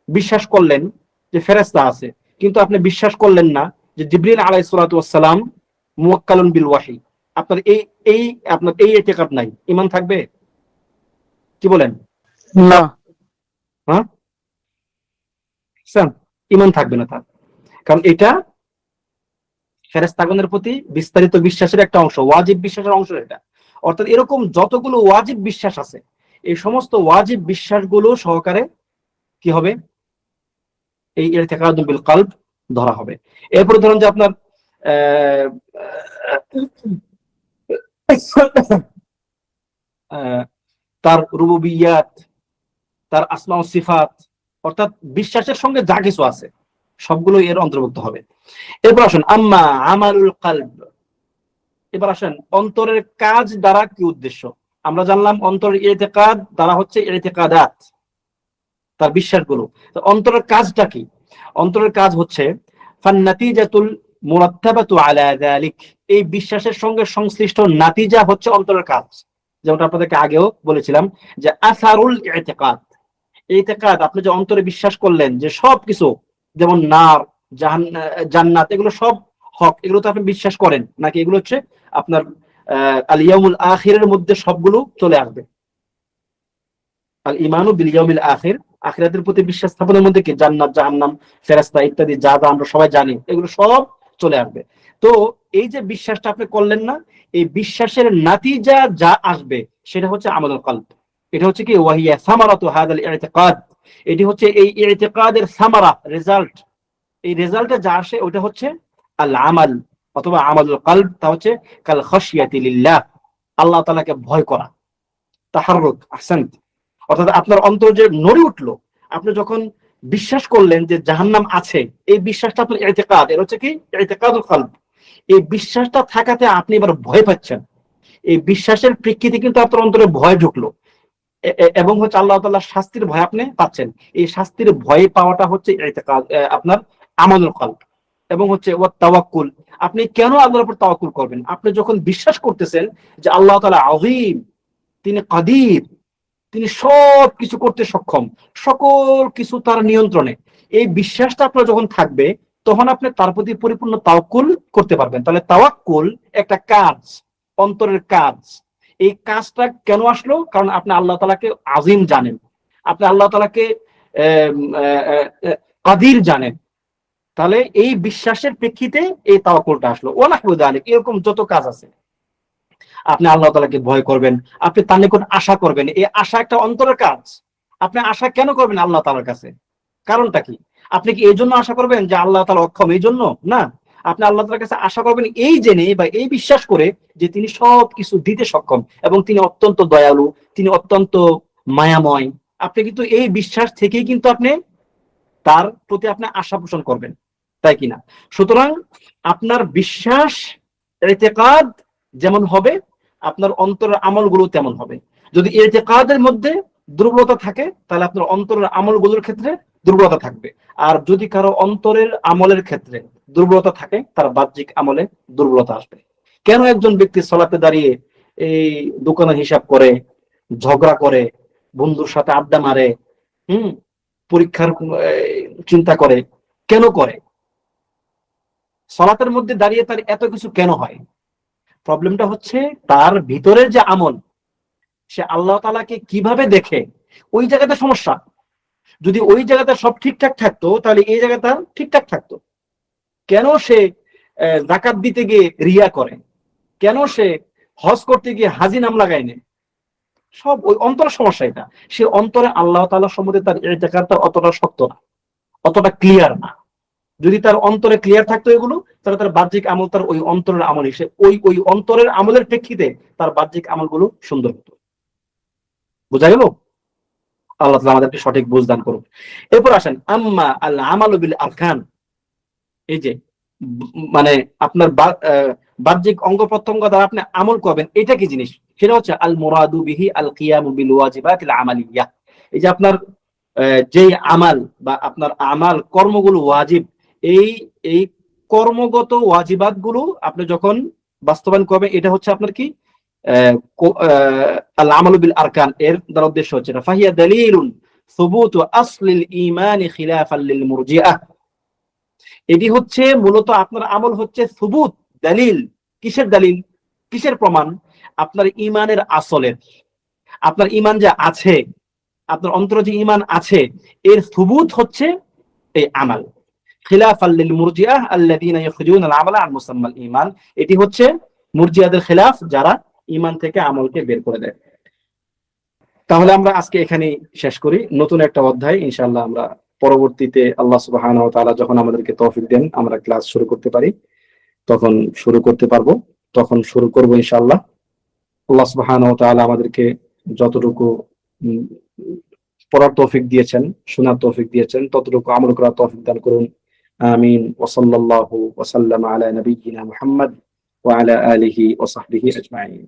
বিশ্বাস করলেন যে ফেরেশতা আছে, কিন্তু আপনি বিশ্বাস করলেন না যে জিবরিল আলাইহিস সালাতু ওয়াস সালাম মুওয়াক্কালুন বিল ওয়াহী। আপনার এই ইতিকাদ নাই, ঈমান থাকবে? কি বলেন? না। হ্যাঁ, ঈমান থাকবে না তার। কারণ এটা ফেরেশতাগণের প্রতি বিস্তারিত বিশ্বাসের একটা অংশ, ওয়াজিব বিশ্বাসের অংশ এটা। অর্থাৎ এরকম যতগুলো ওয়াজিব বিশ্বাস আছে, এই সমস্ত ওয়াজিব বিশ্বাসগুলো সহকারে কি হবে, এই ইতিকাদুল বিল কলব ধরা হবে। এরপরে ধরুন যে আপনার তার রুবুবিয়াত, তার আসমা ও সিফাত, অর্থাৎ বিশ্বাসের সঙ্গে যা কিছু আছে সবগুলো এর অন্তর্ভুক্ত হবে। এরপর আসুন আম্মা আমালুল কলব। এবার আসেন অন্তরের কাজ দ্বারা কি উদ্দেশ্য। আমরা জানলাম অন্তরের ইতিকাদ দ্বারা হচ্ছে ইতিকাদাত, তার বিশ্বাসগুলো। তো অন্তরের কাজটা কি? অন্তরের কাজ হচ্ছে ফান্নাতিজাতুল মুরাত্তাবাতু আলা যালিক, এই বিশ্বাসের সঙ্গে সংশ্লিষ্ট নাতিজা হচ্ছে অন্তরের কাজ। যেমনটা আপনাদেরকে আগেও বলেছিলাম যে আসারুল ইতিকাদ, ইতিকাদ আপনি যে অন্তরে বিশ্বাস করলেন যে সবকিছু, যেমন নার, জান্নাত, এগুলো সব হক, এগুলো তো আপনি বিশ্বাস করেন নাকি? এগুলো হচ্ছে আপনার আল ইয়াউমুল আখিরের মধ্যে সবগুলো চলে আসবে। আল ঈমানু বিল ইয়াউমিল আখির, আখিরাতের প্রতি বিশ্বাস স্থাপনের মধ্যে কি জান্নাত, জাহান্নাম, ফেরেশতা ইত্যাদি যা যা আমরা সবাই জানি, এগুলো সব চলে আসবে। তো এই যে বিশ্বাসটা আপনি করলেন না, এই বিশ্বাসের নাতিজা যা আসবে সেটা হচ্ছে আমালুল কলব। এটা হচ্ছে কি ওয়াহিয়া সামারাতু হাযাল ইতিকাদ, এটি হচ্ছে এই ইতিকাদের সামারা, রেজাল্ট। এই রেজাল্টে যা আসে ওটা হচ্ছে আল আমাল অথবা আমালুল কলব, তা হচ্ছে কাল খাশিয়াতি লিল্লাহ, আল্লাহ তাআলাকে ভয় করা, তাহাররুক, আহসান। অর্থাৎ আপনার অন্তর যে নড়ে উঠলো, আপনি যখন বিশ্বাস করলেন যে জাহান্নাম আছে, এই বিশ্বাসটা আপনার ইতিকাদ, এর হচ্ছে কি ইতিকাদুল কলব। এই বিশ্বাসটা থাকাতে আপনি এবার ভয় পাচ্ছেন, এই বিশ্বাসের প্রেক্ষিতে কিন্তু আপনার অন্তরে ভয় ঢুকলো, এবং হচ্ছে আল্লাহ তাআলার শাস্তির ভয় আপনি পাচ্ছেন। এই শাস্তির ভয় পাওয়াটা হচ্ছে ইতিকাদ, আপনার আমালুল কলব। এবং হচ্ছে ওয়াত তাওয়াক্কুল, আপনি কেন আল্লাহর উপর তাওয়াক্কুল করবেন? আপনি যখন বিশ্বাস করতেছেন যে আল্লাহ তাআলা আযীম, তিনি কাদির, তিনি সব কিছু করতে সক্ষম, সকল কিছু তার নিয়ন্ত্রণে, এই বিশ্বাসটা আপনার যখন থাকবে তখন আপনি তার প্রতি পরিপূর্ণ তাওয়াক্কুল করতে পারবেন। তাহলে তাওয়াক্কুল একটা কাজ, অন্তরের কাজ। এই কাজটা কেন আসলো? কারণ আপনি আল্লাহ তাআলাকে আযীম জানেন, আপনি আল্লাহ তাআলাকে কাদির জানেন। তাহলে এই বিশ্বাসের প্রেক্ষিতে এই তাওয়াক্কুলটা আসলো। ওয়া নাহু যালিক, এরকম যত কাজ আছে, আপনি আল্লাহ তাআলাকে ভয় করবেন, আপনি তার নিকট আশা করবেন, এই আশা একটা অন্তরের কাজ। আপনি আশা কেন করবেন আল্লাহ তাআলার কাছে? কারণটা কি? আপনি কি এই জন্য আশা করবেন যে আল্লাহ তাআলা অক্ষম এই জন্য? না, আপনি আল্লাহ তাআলার কাছে আশা করবেন এই জেনে বা এই বিশ্বাস করে যে তিনি সব কিছু দিতে সক্ষম এবং তিনি অত্যন্ত দয়ালু, তিনি অত্যন্ত মায়াময়, আপনি কিন্তু এই বিশ্বাস থেকেই কিন্তু আপনি তার প্রতি আপনি আশা পোষণ করবেন, তাই কিনা? সুতরাং আপনার বিশ্বাস, ইতিকাদ যেমন হবে, আপনার অন্তরের আমলগুলো তেমন হবে। যদি ইতিকাদের মধ্যে দুর্বলতা থাকে, তাহলে আপনার অন্তরের আমলগুলোর ক্ষেত্রে দুর্বলতা থাকবে। আর যদি কারো অন্তরের আমলের ক্ষেত্রে দুর্বলতা থাকে, তার বাহ্যিক আমলে দুর্বলতা আসবে। কেন একজন ব্যক্তি সালাতে দাঁড়িয়ে এই দোকানের হিসাব করে, ঝগড়া করে, বন্ধুর সাথে আড্ডা মারে, পরীক্ষার চিন্তা করে, কেন করে? সালাতের মধ্যে দাঁড়িয়ে তার এত কিছু কেন হয়? প্রবলেমটা হচ্ছে তার ভিতরের যে আমল, সে আল্লাহ তাআলাকে কিভাবে দেখে, ওই জায়গাতে সমস্যা। যদি ওই জায়গাতে সব ঠিকঠাক থাকতো, তাহলে এই জায়গাটা ঠিকঠাক থাকতো। কেন সে যাকাত দিতে গিয়ে রিয়া করে? কেন সে হজ করতে গিয়ে হাজি নাম লাগায় নেয়? সব ওই অন্তরের সমস্যা। এটা সে অন্তরে আল্লাহ তাআলা সম্বন্ধে তার ইতিকাদটা অতটা শক্ত না, অতটা ক্লিয়ার না। যদি তার অন্তরে ক্লিয়ার থাকতো এগুলো, তাহলে তার বাহ্যিক আমল তার ওই অন্তরের আমল হিসেবে ওই অন্তরের আমলের প্রেক্ষিতে তার বাহ্যিক আমলগুলো সুন্দর হতো। বোঝা গেল? আল্লাহ তাআলা আমাদেরকে সঠিক বুঝ দান করুন। এরপর আসেন আম্মা আল আমালু বিল আরকান। এই যে মানে আপনার বাহ্যিক অঙ্গ প্রত্যঙ্গ দ্বারা আপনি আমল করবেন, এটা কি জিনিস? সেটা হচ্ছে আল মুরাদু বিহি আল কিয়ামু বিল ওয়াজিবাতিল আমালিয়া। এই যে আপনার যেই আমাল বা আপনার আমাল কর্মগুলো ওয়াজিব, এই এই কর্মগত ওয়াজিবাত গুলো আপনি যখন বাস্তবায়ন করবেন, এটা হচ্ছে আপনার কি আল আমালু বিল আরকান। এর দ্বারা উদ্দেশ্য হচ্ছে এটা ফাহিয়া দালিলুন সুবুতু আসলিল ঈমান খিলাফান লিল মুরজিআহ। এটি হচ্ছে মূলত আপনার আমল হচ্ছে সুবুত, দলিল। কিসের দলিল? কিসের প্রমাণ? আপনার ঈমানের আসলের, আপনার ঈমান যে আছে, আপনার অন্তরে যে ঈমান আছে, এর সুবুত হচ্ছে এই আমাল। খিলাফান লিল মুরজিআহ আল্লাযীনা ইখরিজুনা আল আমালা আন মুসাম্মাল ঈমান। এটি হচ্ছে মুরজিয়াদের খিলাফ, যারা ঈমান থেকে আমলকে বের করে দেয়। তাহলে আমরা আজকে এখানে শেষ করি। নতুন একটা অধ্যায় ইনশাআল্লাহ আমরা পরবর্তীতে আল্লাহ সুবহানাহু ওয়া তাআলা যখন আমাদেরকে তৌফিক দেন, আমরা ক্লাস শুরু করতে পারি, তখন শুরু করতে পারবো, তখন শুরু করব ইনশাআল্লাহ। আল্লাহ সুবহানাহু ওয়া তাআলা আমাদেরকে যতটুকু পড়ার তৌফিক দিয়েছেন, শোনার তৌফিক দিয়েছেন, ততটুকু আমল করার তৌফিক দান করুন। আমিন। ওয়া সাল্লাল্লাহু ওয়া সাল্লামা আলা নাবিয়্যিনা মুহাম্মদ ওয়া আলা আলিহি ওয়া সাহবিহি আজমাইন।